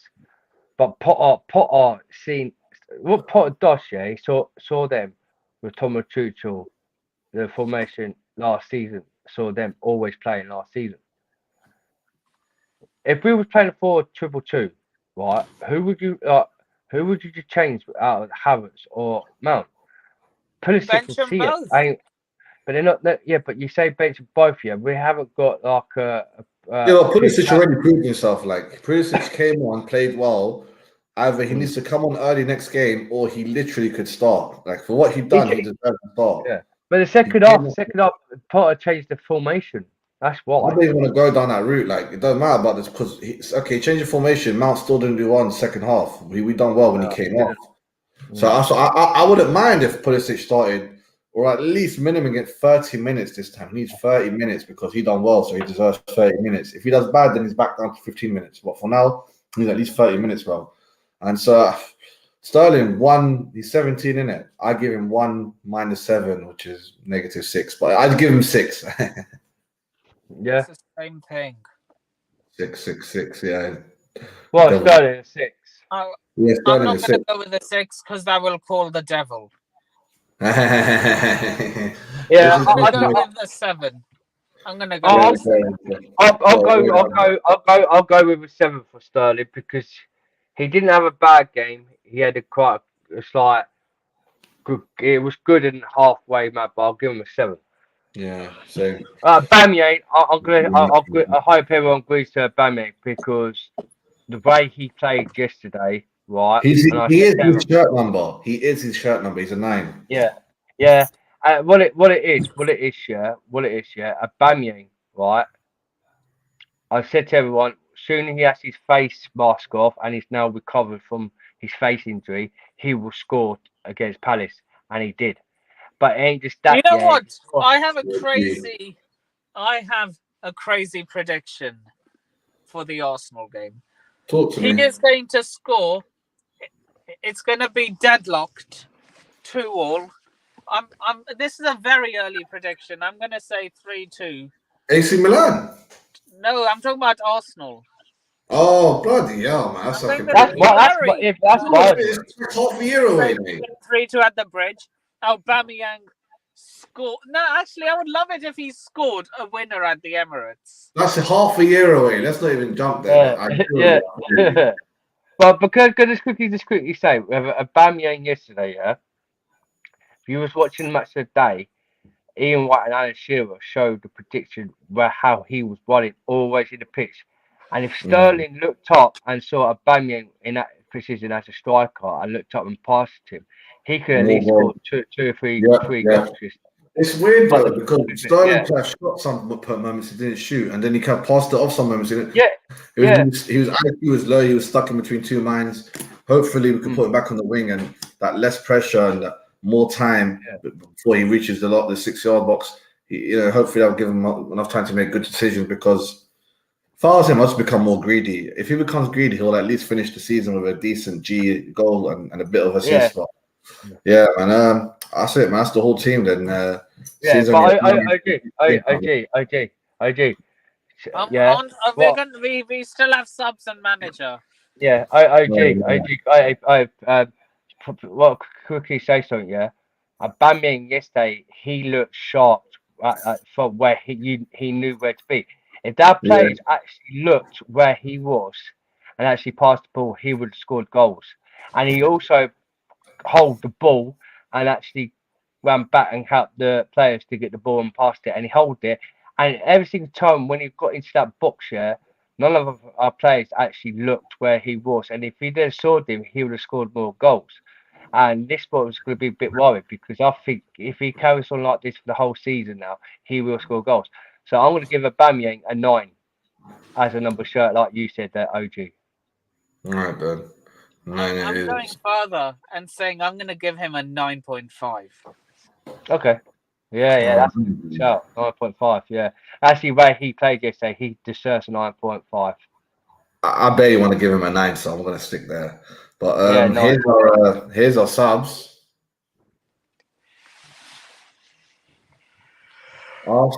But Potter seen what Potter does, yeah. He saw them with Thomas Tuchel, the formation last season. Saw them always playing last season. If we were playing a 4-2-2, right? Who would you just change out of Havertz or Mount? Pulisic Bench and them see both. it. But they're not. Yeah, but you say bench both. Yeah, we haven't got like a Yeah, well, Pulisic already proved himself. Like Pulisic came on, played well. Either he needs to come on early next game, or he literally could start. Like for what he done, he deserves to start. Yeah, but the second half, Potter changed the formation. That's I why. don't even want to go down that route. Like it doesn't matter about this because change the formation. Mount still didn't do well in the second half. We done well when he came off. So I wouldn't mind if Pulisic started, or at least minimum get 30 minutes this time. He needs 30 minutes because he done well, so he deserves 30 minutes. If he does bad, then he's back down to 15 minutes. But for now, he needs at least 30 minutes, bro. And so Sterling, he's 17 in it. I give him 1 -7, which is -6. But I'd give him 6. Yeah. It's the same thing. 6, yeah. Well, Devil. Sterling a 6. I'm Sterling not is going 6. to go with the 6 because that will call the devil. Yeah, I'm going to go with the 7. I'm going to go with the 7. I'll go with a 7 for Sterling because he didn't have a bad game. He had a slight good. It was good and halfway mad, but I'll give him a 7. Yeah, same. Aubameyang, I hope everyone agrees to Aubameyang because the way he played yesterday, right? He is his shirt number. He is his shirt number. He's a 9. Yeah. What it is, Aubameyang, right? I said to everyone, soon as he has his face mask off and he's now recovered from his face injury, he will score against Palace, and he did. But it ain't just that. You know what? I have a crazy prediction for the Arsenal game. Talk to me. He is going to score. It's going to be deadlocked 2-2. This is a very early prediction. I'm going to say 3-2. AC Milan. No, I'm talking about Arsenal. Oh, bloody hell, man. That's like that's half a year away, mate. 3-2 at the bridge. Aubameyang scored. No, actually, I would love it if he scored a winner at the Emirates. That's half a year away. Let's not even jump there. Yeah. Well, because just quickly say, we have Aubameyang yesterday, yeah? If you was watching the match of the day, Ian White and Alan Shearer showed the prediction how he was running always in the pitch. And if Sterling looked up and saw Aubameyang in that position as a striker and looked up and passed him, he could at least score two or three goals. It's weird though because Sterling shot some per moments he didn't shoot, and then he kind of passed it off some moments. He was low. He was stuck in between two minds. Hopefully, we can put him back on the wing and that less pressure and more time before he reaches the 6-yard box. Hopefully that'll give him enough time to make good decisions. Because if I was him, I'd just become more greedy. If he becomes greedy, he'll at least finish the season with a decent goal and a bit of assist. Yeah, man. That's it, man. That's the whole team then. We still have subs and manager. Yeah, well, quickly say something, yeah. Aubameyang yesterday, he looked sharp from where he knew where to be. If that players actually looked where he was and actually passed the ball, he would have scored goals. And he also hold the ball and actually ran back and helped the players to get the ball and passed it, and he held it. And every single time when he got into that box, yeah, none of our players actually looked where he was. And if he did saw him, he would have scored more goals. And this boy was going to be a bit worried because I think if he carries on like this for the whole season now, he will score goals. So I'm going to give Aubameyang a 9 as a number shirt, like you said there, OG. All right, then. 9 it I'm is. going further and saying I'm going to give him a 9.5. Okay. Yeah, that's a good shout. 9.5, yeah. Actually, where he played yesterday, he deserves a 9.5. I bet you want to give him a 9, so I'm going to stick there. But Yeah, 9. here's our subs. Our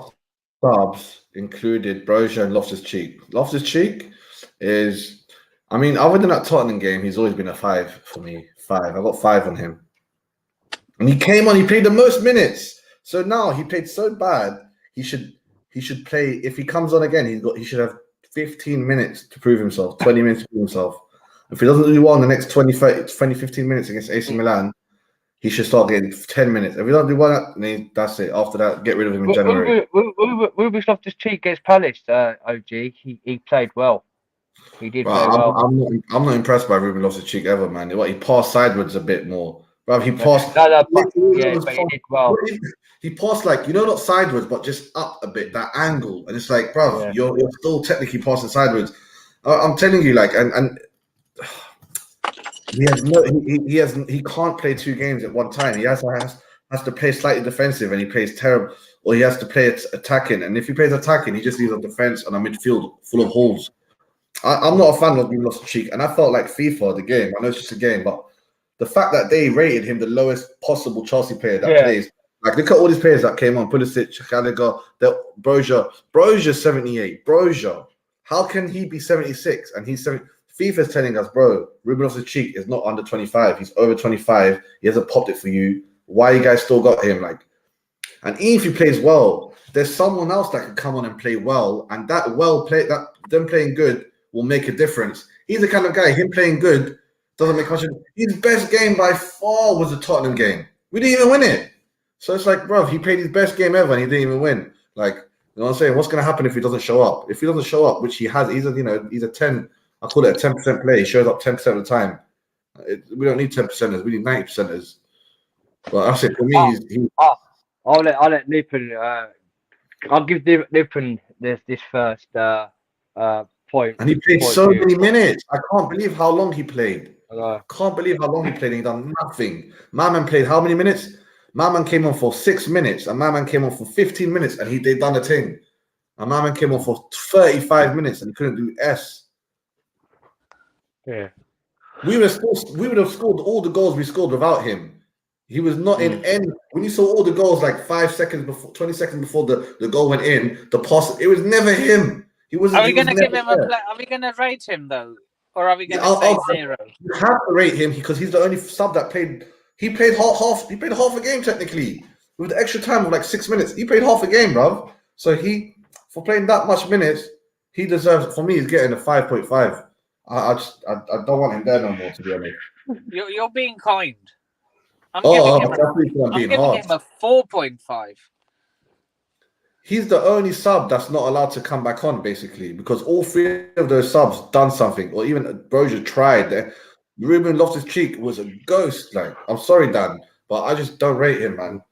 subs included Broja and Loftus-Cheek. Loftus-Cheek is, I mean, other than that Tottenham game, he's always been a 5 for me. 5. I got 5 on him. And he came on, he played the most minutes. So now he played so bad, he should play. If he comes on again, he should have 15 minutes to prove himself, 20 minutes to prove himself. If he doesn't do well in the next 20, 15 minutes against AC Milan, he should start getting 10 minutes. If he doesn't do well, then that's it. After that, get rid of him in January. Ruben Loftus-Cheek against Palace, OG. He played well. He did play well. I'm not impressed by Ruben Loftus-Cheek ever, man. He passed sideways a bit more. Bro, he passed. But he did well. He passed not sideways, but just up a bit, that angle. And it's like, bro, you're still technically passing sideways. I'm telling you, and he can't play 2 games at one time. He has to play slightly defensive, and he plays terrible, or he has to play attacking. And if he plays attacking, he just needs a defense and a midfield full of holes. I'm not a fan of Ruben Loftus-Cheek, and I felt like FIFA, the game. I know it's just a game, but the fact that they rated him the lowest possible Chelsea player that plays, like look at all these players that came on: Pulisic, Gallagher, Broja 78. Broja, how can he be 76 and he's 70? FIFA's telling us, bro, Ruben Loftus-Cheek is not under 25. He's over 25. He hasn't popped it for you. Why you guys still got him? And even if he plays well, there's someone else that can come on and play well, and them playing good will make a difference. He's the kind of guy. Him playing good doesn't make much. His best game by far was the Tottenham game. We didn't even win it. So it's like, bro, he played his best game ever and he didn't even win. Like, you know what I'm saying? What's going to happen if he doesn't show up? If he doesn't show up, which he has, he's a 10. I call it a 10% player. He shows up 10% of the time. We don't need 10%ers. We need 90%ers. But I said, for me, I'll let Nippon. I'll give Nippon this first point. And he played so many minutes. I can't believe how long he played. I can't believe how long he played and he done nothing. My man played how many minutes? My man came on for 6 minutes and my man came on for 15 minutes and they done a thing. And my man came on for 35 minutes and he couldn't do S. Yeah. We would have scored all the goals we scored without him. He was not in any. When you saw all the goals like 5 seconds before, 20 seconds before the goal went in, the pass, it was never him. He wasn't. Are we going to give him a play? Are we going to rate him though, or are we going to say 0? You have to rate him because he's the only sub that played. He played half. He played half a game technically with the extra time of like 6 minutes. He played half a game, bro. So for playing that much minutes, he deserves. For me, he's getting a 5.5. I don't want him there no more, to be honest. You're being kind. I'm giving him a 4.5. He's the only sub that's not allowed to come back on, basically, because all 3 of those subs done something, or even Broja tried. Ruben Loftus-Cheek was a ghost. Like, I'm sorry, Dan, but I just don't rate him, man.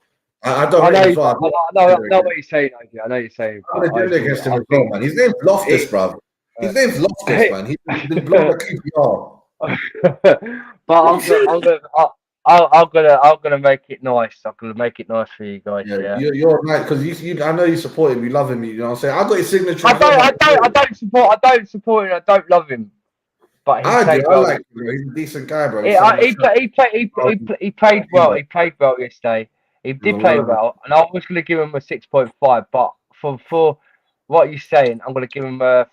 I don't rate him. I know what you're saying, OG. I know you're saying. I'm going to do it against him as well, man. His name's Loftus, bruv. His name's Loftus, man. He's been blown by QPR. But I'm gonna make it nice. I'm gonna make it nice for you guys. Yeah. You're right because I know you support him. You love him. You know what I'm saying? I got his signature. I don't support him. I don't love him. But I like him, bro. He's a decent guy, bro. He played well. He played well yesterday. He did play well, and I was gonna give him a 6.5. But for what you're saying, I'm gonna give him at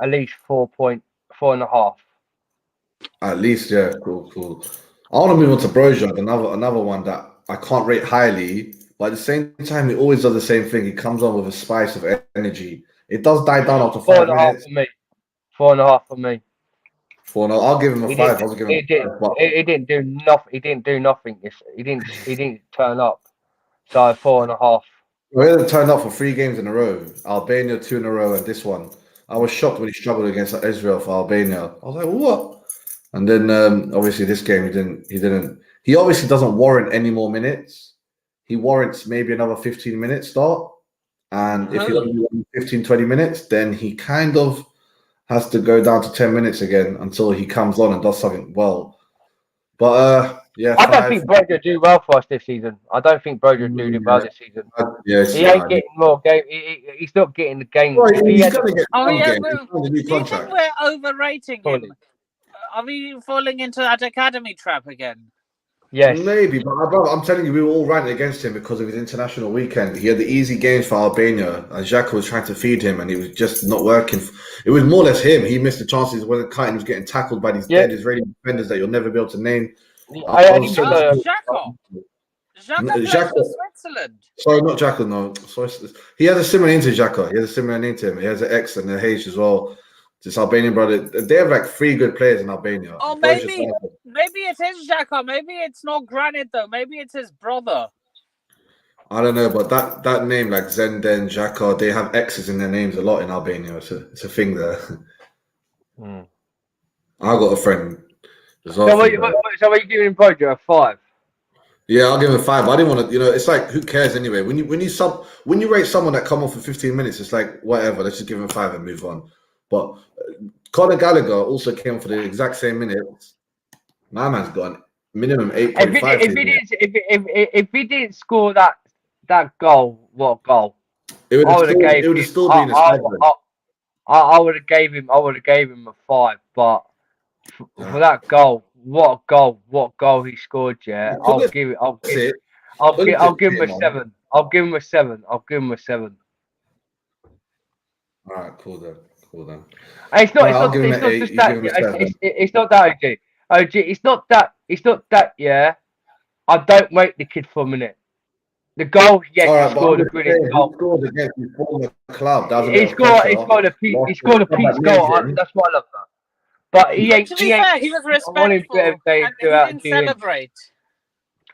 least 4.5. At least, yeah, cool. I want to move on to Broja, another one that I can't rate highly, but at the same time, he always does the same thing. He comes on with a spice of energy. It does die down after 5 minutes. 4.5 for me. 4-0. I'll give him a He 5. didn't. I was giving He him a didn't. 5. But He didn't do nothing. He didn't do nothing. He didn't. He didn't turn up. So 4.5. we had turned up for 3 games in a row. Albania 2 in a row, and this one. I was shocked when he struggled against Israel for Albania. I was like, what? And then obviously this game he didn't. He obviously doesn't warrant any more minutes. He warrants maybe another 15 minutes start. And if he only won 15, 20 minutes, then he kind of has to go down to 10 minutes again until he comes on and does something well. But yeah, I don't think Brojo do well for us this season. I don't think Brojo do well this season. Yes, He ain't getting more game. He's not getting the game. Well, If he he's had, gonna get Oh some yeah, games. well, He's on a new do you think contract. we're overrating Surely. him? Are we falling into that academy trap again? yes, Maybe, but I'm telling you, we were all ranting against him because of his international weekend. He had the easy games for Albania, and Xhaka was trying to feed him, and he was just not working. It was more or less him. He missed the chances when Kite was getting tackled by these dead Israeli defenders that you'll never be able to name. I Xhaka. Xhaka plays Xhaka- for Switzerland. Sorry, not Xhaka, no. Sorry, he has a similar name to Xhaka. He has a similar name to him. He has an X and an H as well. This Albanian brother. They have like 3 good players in Albania. Oh, maybe it is Xhaka. Maybe it's not Granit though. Maybe it's his brother. I don't know, but that name like Zenden, Xhaka, they have X's in their names a lot in Albania. It's a thing there. I got a friend. So what are you giving Brojo a 5? Yeah, I'll give him a 5. I didn't want to, it's like who cares anyway. When you rate someone that come off for 15 minutes, it's like whatever. Let's just give him a 5 and move on. But Conor Gallagher also came for the exact same minutes. My man's got minimum 8.5. If he didn't score that goal, what goal? It would have still been a 7. I would have gave him a 5, but for that goal, what goal he scored, yeah. I'll give him a 7. I'll give him a 7. All right, cool then. It's not that, OG. OG, it's not that, yeah. I don't rate the kid for a minute. The goal, yes, he scored a brilliant goal. He scored against his former club. He scored a Pete's goal. That's why I love that. But he ain't. To be fair, he was respectful and he didn't celebrate.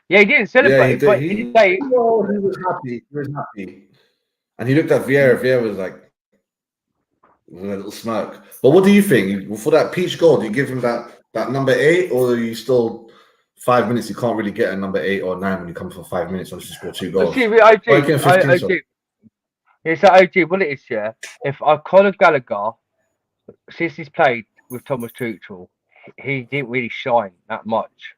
Yeah, he didn't celebrate. Yeah, but he was happy. He was happy, and he looked at Vieira. Vieira was like with a little smirk. But what do you think for that Peach goal? Do you give him that number 8, or are you still 5 minutes? You can't really get a number 8 or 9 when you come for 5 minutes once you score 2 goals. It's like OG. What it is, yeah. If Conor Gallagher, since he's played with Thomas Tuchel, he didn't really shine that much.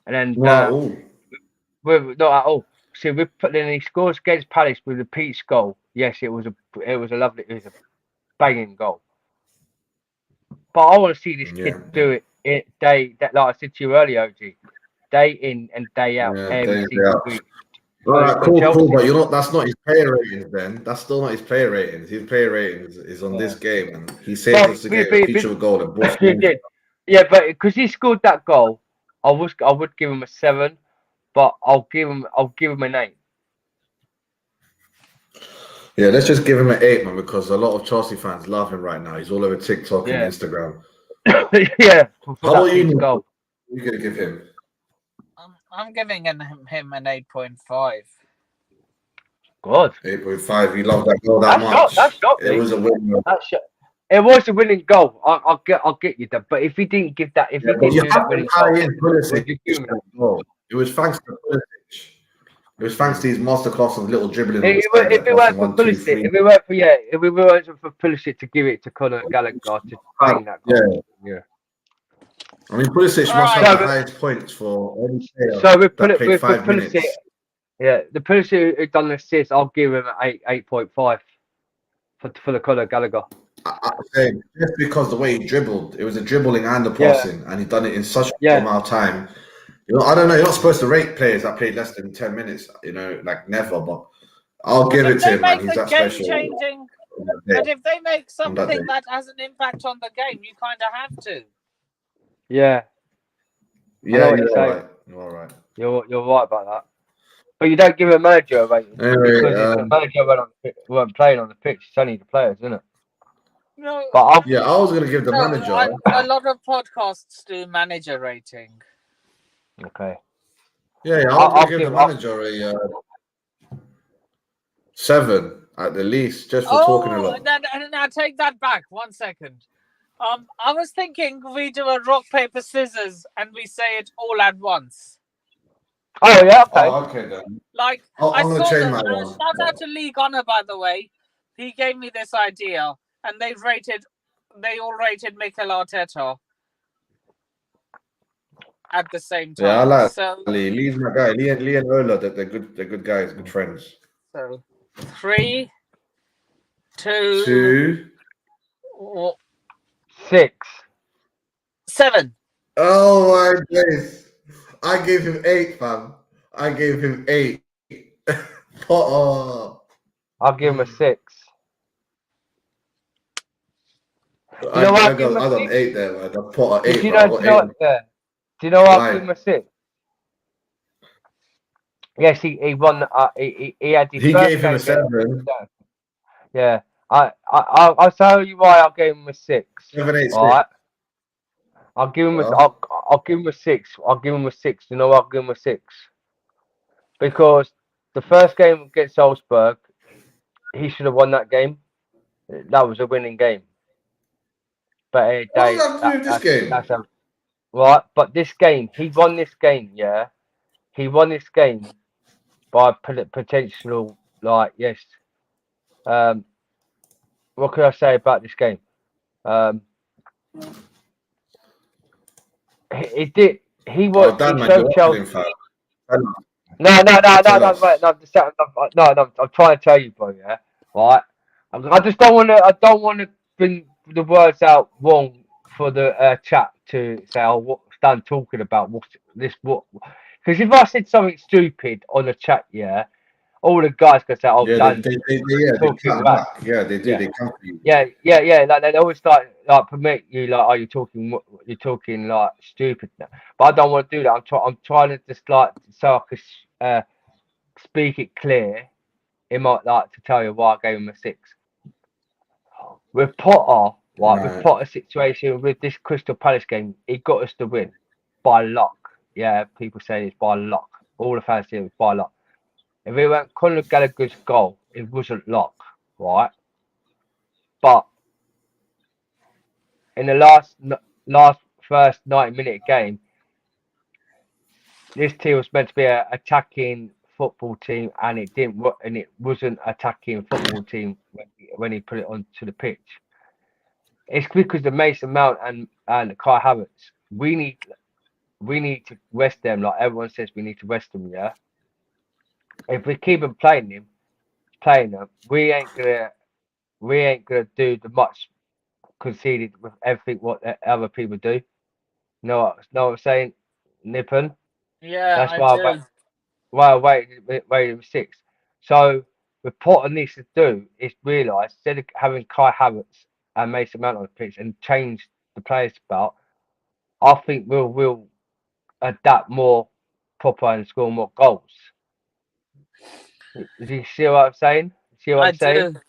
And then we're not at all. See, then he scores against Palace with a Pete's goal. Yes, it was a banging goal. But I want to see this kid do it like I said to you earlier, OG, day in and day out, every single week. Right, cool, but that's not his player ratings then. That's still not his player ratings. His player ratings is on this game, and he saved us to get a feature goal. He did. Yeah, but because he scored that goal, I would give him a 7, but I'll give him an 8. Yeah, let's just give him an 8, man, because a lot of Chelsea fans love him right now. He's all over TikTok and Instagram. Yeah. How about you? Goal. You're gonna give him? I'm giving him an 8.5. Good. 8.5. You love that goal that much. It was a win. It was a winning goal. I'll get you that. But if he didn't give that, if he didn't do that winning goal, it was thanks to Pulisic. It was thanks to his masterclass of little dribbling. If it weren't for Pulisic, if we weren't for Pulisic to give it to Conor Gallagher to bang that goal. Yeah. I mean, Pulisic must have the highest points for any player that played 5 minutes. Yeah, the Pulisic who done the assist, I'll give him an 8.5 for the Conor Gallagher. I'm saying just because the way he dribbled, it was a dribbling and a passing, and he done it in such a amount of time. I don't know. You're not supposed to rate players that played less than 10 minutes. Like never. But I'll give it to him, man. He's that special. But if they make something that has an impact on the game, you kind of have to. Yeah. Yeah, you're all right. You're right about that. But you don't give a manager a rating anyway, because if the manager weren't playing on the pitch. It's only the players, isn't it? No, But I'll, Yeah, I was gonna give the no, manager. a lot of podcasts do manager rating. okay. Yeah, I was I'll gonna give the give. manager a 7 at the least, just for talking a lot. Now take that back. 1 second. I was thinking we do a rock paper scissors and we say it all at once. Oh yeah, okay. Oh, okay then. Like I'm gonna saw change the my one. shout out to League Honor, by the way. He gave me this idea, and they all rated Mikel Arteta at the same time. Yeah, I like so Lee. Lee's my guy. Lee and Ola, they're good guys, good friends. so 3, 2, 2. 6. 7. Oh my days. I gave him 8, fam. I gave him 8. Potter. I'll give him a 6. I know what I got give him a I got 6? 8 there, man. I Potter Do 8, you bro. I know? got Do you know 8. what? Yeah. Do you know what I'll Why? give him a 6? Yes, he won. He had his He first gave him a game 7. Yeah, I'll tell you why I'll give him a 6. 7, 8, 6. All right, I'll give him a, Yeah. I'll give him a 6. I'll give him a 6. You know what? I'll give him a 6 because the first game against Salzburg, he should have won that game. That was a winning game. But What does that have to do with this game? that's right. But this game, he won this game. Yeah, he won this game by potential. Like yes. What can I say about this game? He did. He was. Dan, He man, showed you're Chelsea. watching, fam. Dan, No, tell us. wait, no. I'm trying to tell you, bro. Yeah, right. I just don't want to. I don't want to bring the words out wrong for the chat to say, "Oh, what's Dan talking about? What's this? What?" Because if I said something stupid on the chat, yeah, all the guys can say, "Oh, Yeah, Dan they talking cut about." back. Yeah, they do. Yeah. They come for you. Yeah. Like they always start like permit you like, "Are you talking? You're talking like stupid now?" But I don't want to do that. I'm trying to just like so I can speak it clear. It might like to tell you why I gave him a 6. With Potter, right? With Right. Potter's situation with this Crystal Palace game, he got us to win by luck. Yeah, people say it's by luck. All the fans say it was by luck. If it weren't Conor Gallagher's goal, it wasn't luck, right? But in the last first 90-minute game, this team was meant to be an attacking football team, and it didn't. And it wasn't attacking football team when he put it onto the pitch. It's because of Mason Mount and Kai Havertz. We need to rest them. Like everyone says, we need to rest them. Yeah. If we keep on playing them, we ain't gonna do the much conceded with everything what other people do. Know what I'm saying, Nippon? Yeah, That's I why do. I waited 6. So what Potter needs to do is realise instead of having Kai Havertz and Mason Mount on the pitch and change the players about, I think we'll adapt more proper and score more goals. Do you see what I'm saying? See what I I'm saying? do.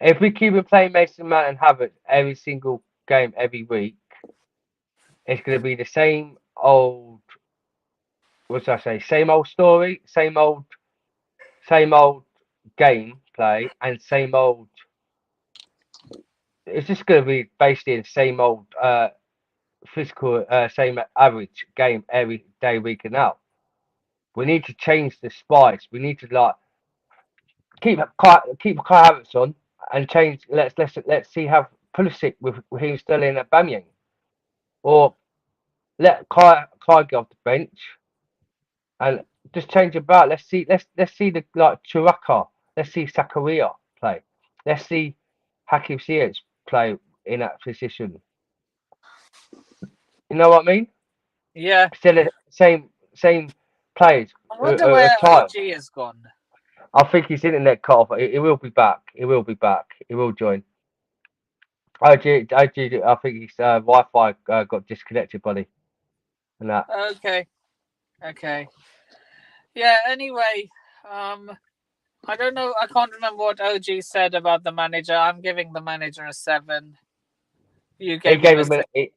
If we keep on playing Mason Mount and Havertz every single game every week, it's going to be the same old. What should I say? Same old story, same old game play, and same old. It's just going to be basically the same old physical, same average game every day, week and out. We need to change the spice. We need to like keep Kai Havertz on and change. Let's see how Pulisic with him still in a Bamyang, or let Kai get off the bench and just change about. Let's see the like Churaka. Let's see Sakaria play. Let's see Hakim Ziyech play in that position. You know what I mean? Yeah. Still the same players. I wonder where Time. OG has gone. I think his internet cut off. It will be back. It will be back. He will join. OG, I think his Wi-Fi got disconnected, buddy. And that. Okay. Yeah. Anyway, I don't know. I can't remember what OG said about the manager. I'm giving the manager a 7. You He gave gave him a him 6.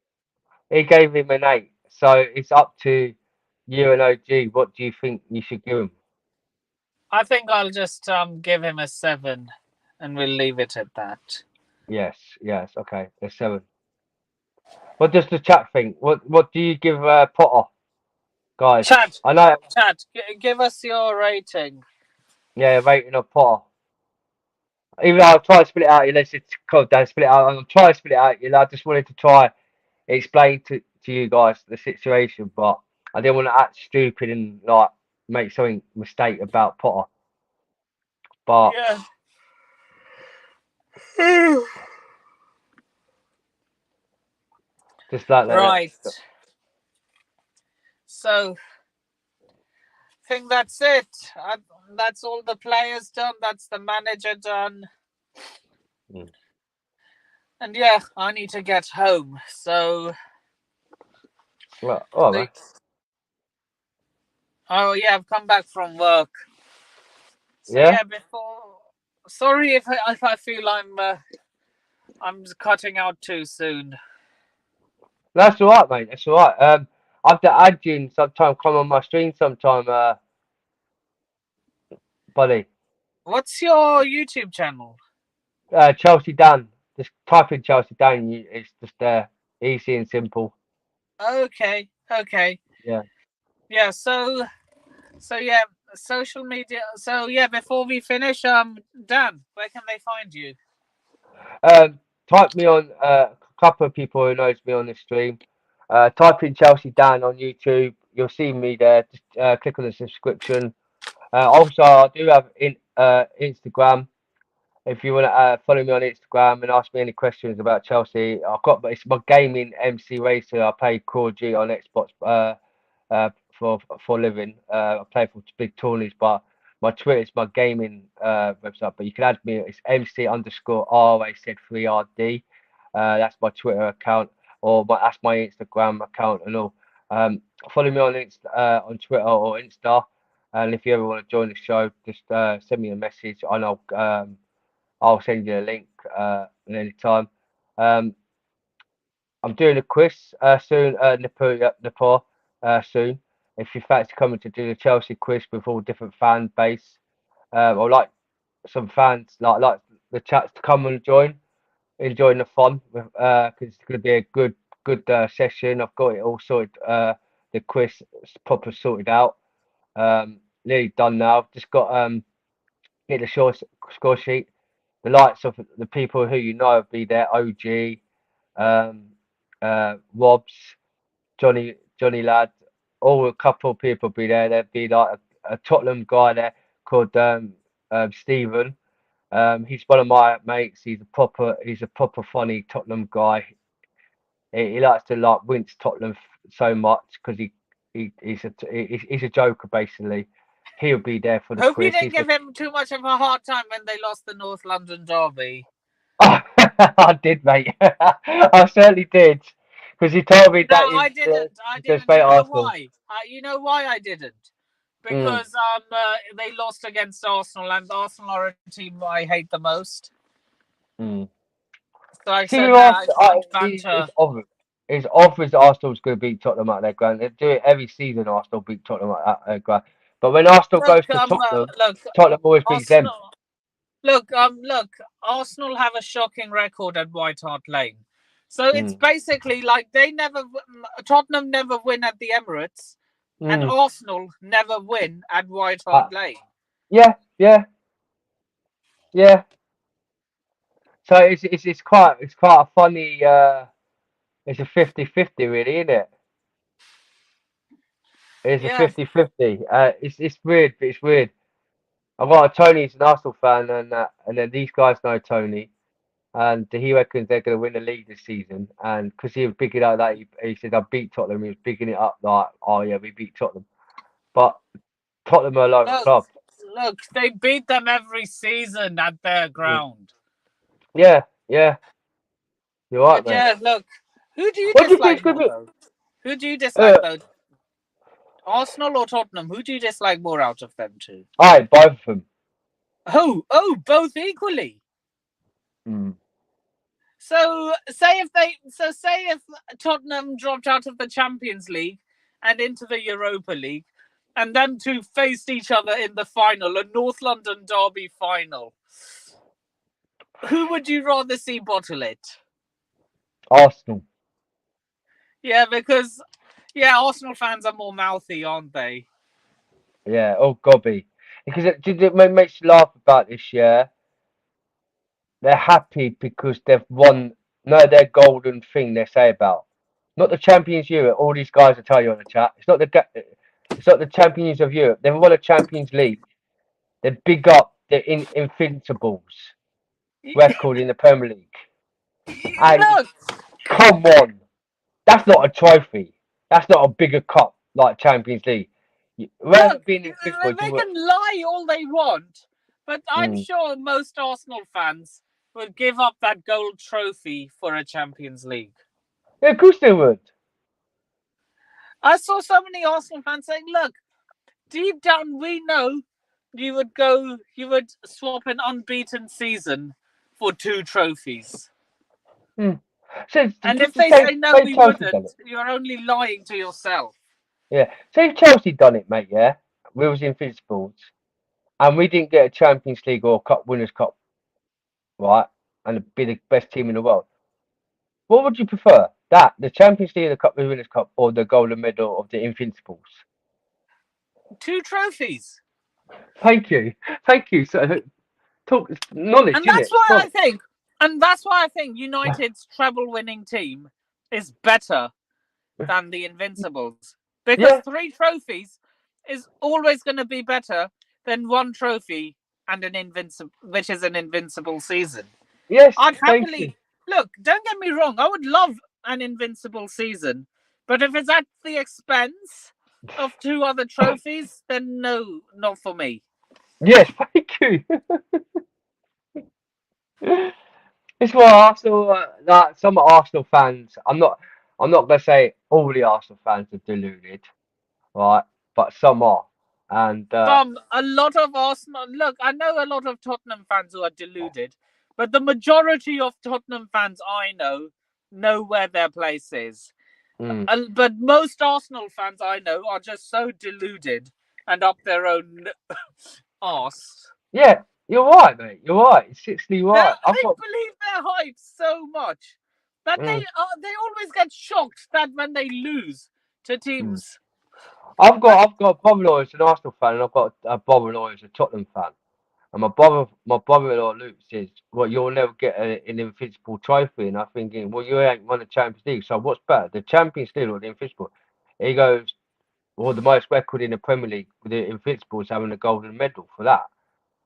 he gave him an 8. So it's up to you and OG. What do you think you should give him? I think I'll just give him a 7, and we'll leave it at that. Yes, okay. A 7. What does the chat think? What do you give Potter, guys? Chat, I know. give us your rating. Yeah, rating of Potter. Even though I'll try to split it out, let's just calm down, split it out. I'm trying to split it out. I just wanted to try explain to you guys the situation, but I didn't want to act stupid and like make something mistake about Potter. But Yeah. just like that. Right. So, I think that's it. That's all the players done. That's the manager done. Mm. And yeah, I need to get home. So, Well, all right. oh yeah, I've come back from work. So Yeah? yeah, sorry if I feel I'm cutting out too soon. That's all right, mate. That's all right. I have to add you in sometime. Come on my stream sometime, buddy. What's your YouTube channel? Chelsea Dan. Just type in Chelsea Dan. It's just easy and simple. Okay. Yeah. Yeah. So yeah, social media. So yeah, before we finish, Dan, where can they find you? Type me on a couple of people who knows me on the stream. Type in Chelsea Dan on YouTube. You'll see me there. Just click on the subscription. Also, I do have Instagram. If you want to follow me on Instagram and ask me any questions about Chelsea, it's my gaming MC Racer. I play Call of Duty on Xbox for a living. I play for big tourneys, but my Twitter is my gaming website. But you can add me. It's MC_RAZ3RD. That's my Twitter account, or that's my Instagram account and all. Follow me on on Twitter or Insta. And if you ever want to join the show, just send me a message and I'll send you a link at any time. I'm doing a quiz soon, Nepal soon. If you fancy coming to do the Chelsea quiz with all different fan base, or like some fans like the chats to come and enjoying the fun, because it's going to be a good session. I've got it all sorted. The quiz is proper sorted out. Nearly done now. I've just got get the score sheet. The likes of the people who you know will be there. OG, Robs, Johnny Ladd, all a couple of people be there. There'd be like a Tottenham guy there called Stephen. He's one of my mates. He's a proper funny Tottenham guy. He likes to like wince Tottenham so much because he's a joker basically. He'll be there for the Hope quiz. you didn't give him too much of a hard time when they lost the North London derby. I did, mate. I certainly did. Because he told me that I didn't. just You know Arsenal. why? You know why I didn't? Because they lost against Arsenal, and Arsenal are a team I hate the most. Mm. So I said that it's obvious. It's obvious Arsenal's going to beat Tottenham at their ground. They do it every season. Arsenal beat Tottenham at their ground. But when Arsenal goes to Tottenham, Tottenham always beats them. Look, Arsenal have a shocking record at White Hart Lane. So it's basically like Tottenham never win at the Emirates, and Arsenal never win at White Hart Lane. Yeah. So it's quite a funny. It's a 50-50 really, isn't it? It's a 50-50. It's weird, but it's weird. I've got Tony's an Arsenal fan, and then these guys know Tony, and he reckons they're going to win the league this season. And because he was bigging out that he said I beat Tottenham, he was bigging it up like, oh yeah, we beat Tottenham. But Tottenham are a local club. Look, they beat them every season at their ground. Yeah. You're right, mate. Yeah, look. Who do you dislike more, though? Who do you dislike, though? Arsenal or Tottenham? Who do you dislike more out of them two? Both of them. Oh, both equally. Mm. So say if Tottenham dropped out of the Champions League and into the Europa League, and them two faced each other in the final, a North London derby final, who would you rather see bottle it? Arsenal. Yeah, because Arsenal fans are more mouthy, aren't they? Yeah, oh gobby. Because it makes you laugh about this, yeah. They're happy because they've won their golden thing they say about. Not the Champions Europe, all these guys will tell you on the chat. It's not the Champions of Europe. They've won a Champions League. They big up the Invincibles record in the Premier League. And Look, come on. That's not a trophy. That's not a bigger cup like Champions League. Rather than being invincible, they can lie all they want, but I'm Mm. sure most Arsenal fans would give up that gold trophy for a Champions League. Yeah, of course they would. I saw so many Arsenal fans saying, look, deep down we know you would swap an unbeaten season for 2 trophies. So, And if they say no, we wouldn't, you're only lying to yourself. Yeah. So if Chelsea done it, mate, yeah, we was Invincibles, and we didn't get a Champions League or Cup Winners' Cup, right, and be the best team in the world, what would you prefer? That, the Champions League, the Cup Winners' Cup, or the golden medal of the Invincibles? 2 trophies. Thank you. So, talk knowledge, And isn't that's it? why I think United's treble-winning team is better than the Invincibles. Because Yeah. 3 trophies is always going to be better than 1 trophy and which is an invincible season. Yes. I'd Thank happily you. look. Don't get me wrong. I would love an invincible season, but if it's at the expense of 2 other trophies, then no, not for me. Yes. Thank you. It's why Arsenal, like some Arsenal fans. I'm not gonna say all the Arsenal fans are deluded, right? But some are, and A lot of Arsenal. Look, I know a lot of Tottenham fans who are deluded, but the majority of Tottenham fans I know where their place is. mm, But most Arsenal fans I know are just so deluded and up their own arse. yeah, you're right, mate. You're right. It's seriously right. They believe their hype so much that they always get shocked that when they lose to teams. I've got a brother-in-law who's an Arsenal fan, and I've got a brother-in-law who's a Tottenham fan. And my brother-in-law Luke says, "Well, you'll never get an Invincible trophy." And I'm thinking, "Well, you ain't won the Champions League, so what's better, the Champions League or the Invincible?" He goes, "Well, the most record in the Premier League with the Invincibles having a golden medal for that."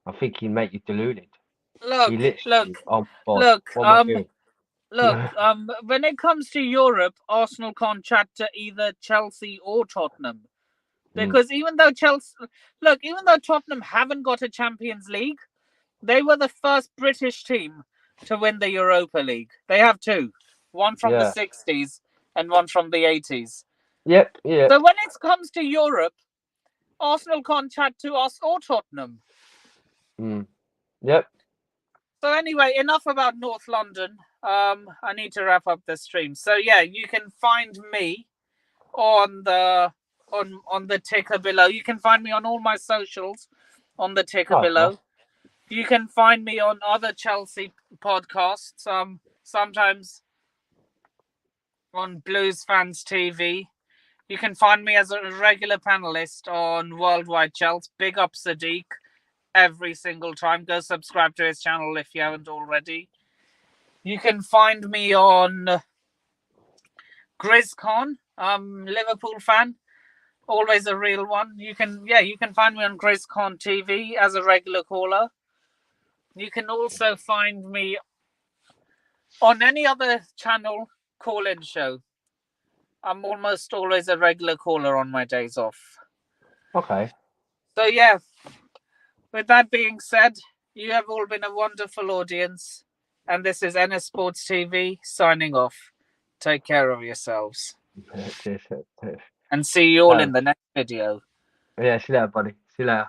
I'm thinking, mate, you're deluded. Look, He literally, oh God, look, what am I doing? when it comes to Europe, Arsenal can't chat to either Chelsea or Tottenham. Because even though Tottenham haven't got a Champions League, they were the first British team to win the Europa League. They have 2. One from the 60s and one from the 80s. Yep, yeah. So when it comes to Europe, Arsenal can't chat to us or Tottenham. Yep. So anyway, enough about North London. I need to wrap up the stream. So yeah, you can find me on the ticker below. You can find me on all my socials on the ticker below. You can find me on other Chelsea podcasts. Sometimes on Blues Fans TV. You can find me as a regular panelist on Worldwide Chelsea. Big up Sadiq every single time. Go subscribe to his channel if you haven't already. You can find me on GrizzCon, Liverpool fan, always a real one. You can find me on GrizzCon TV as a regular caller. You can also find me on any other channel call-in show. I'm almost always a regular caller on my days off. Okay. So yeah, with that being said, you have all been a wonderful audience, and this is NS Sports TV signing off. Take care of yourselves. Cheers. And see you all in the next video. Yeah, see you later, buddy. See you later.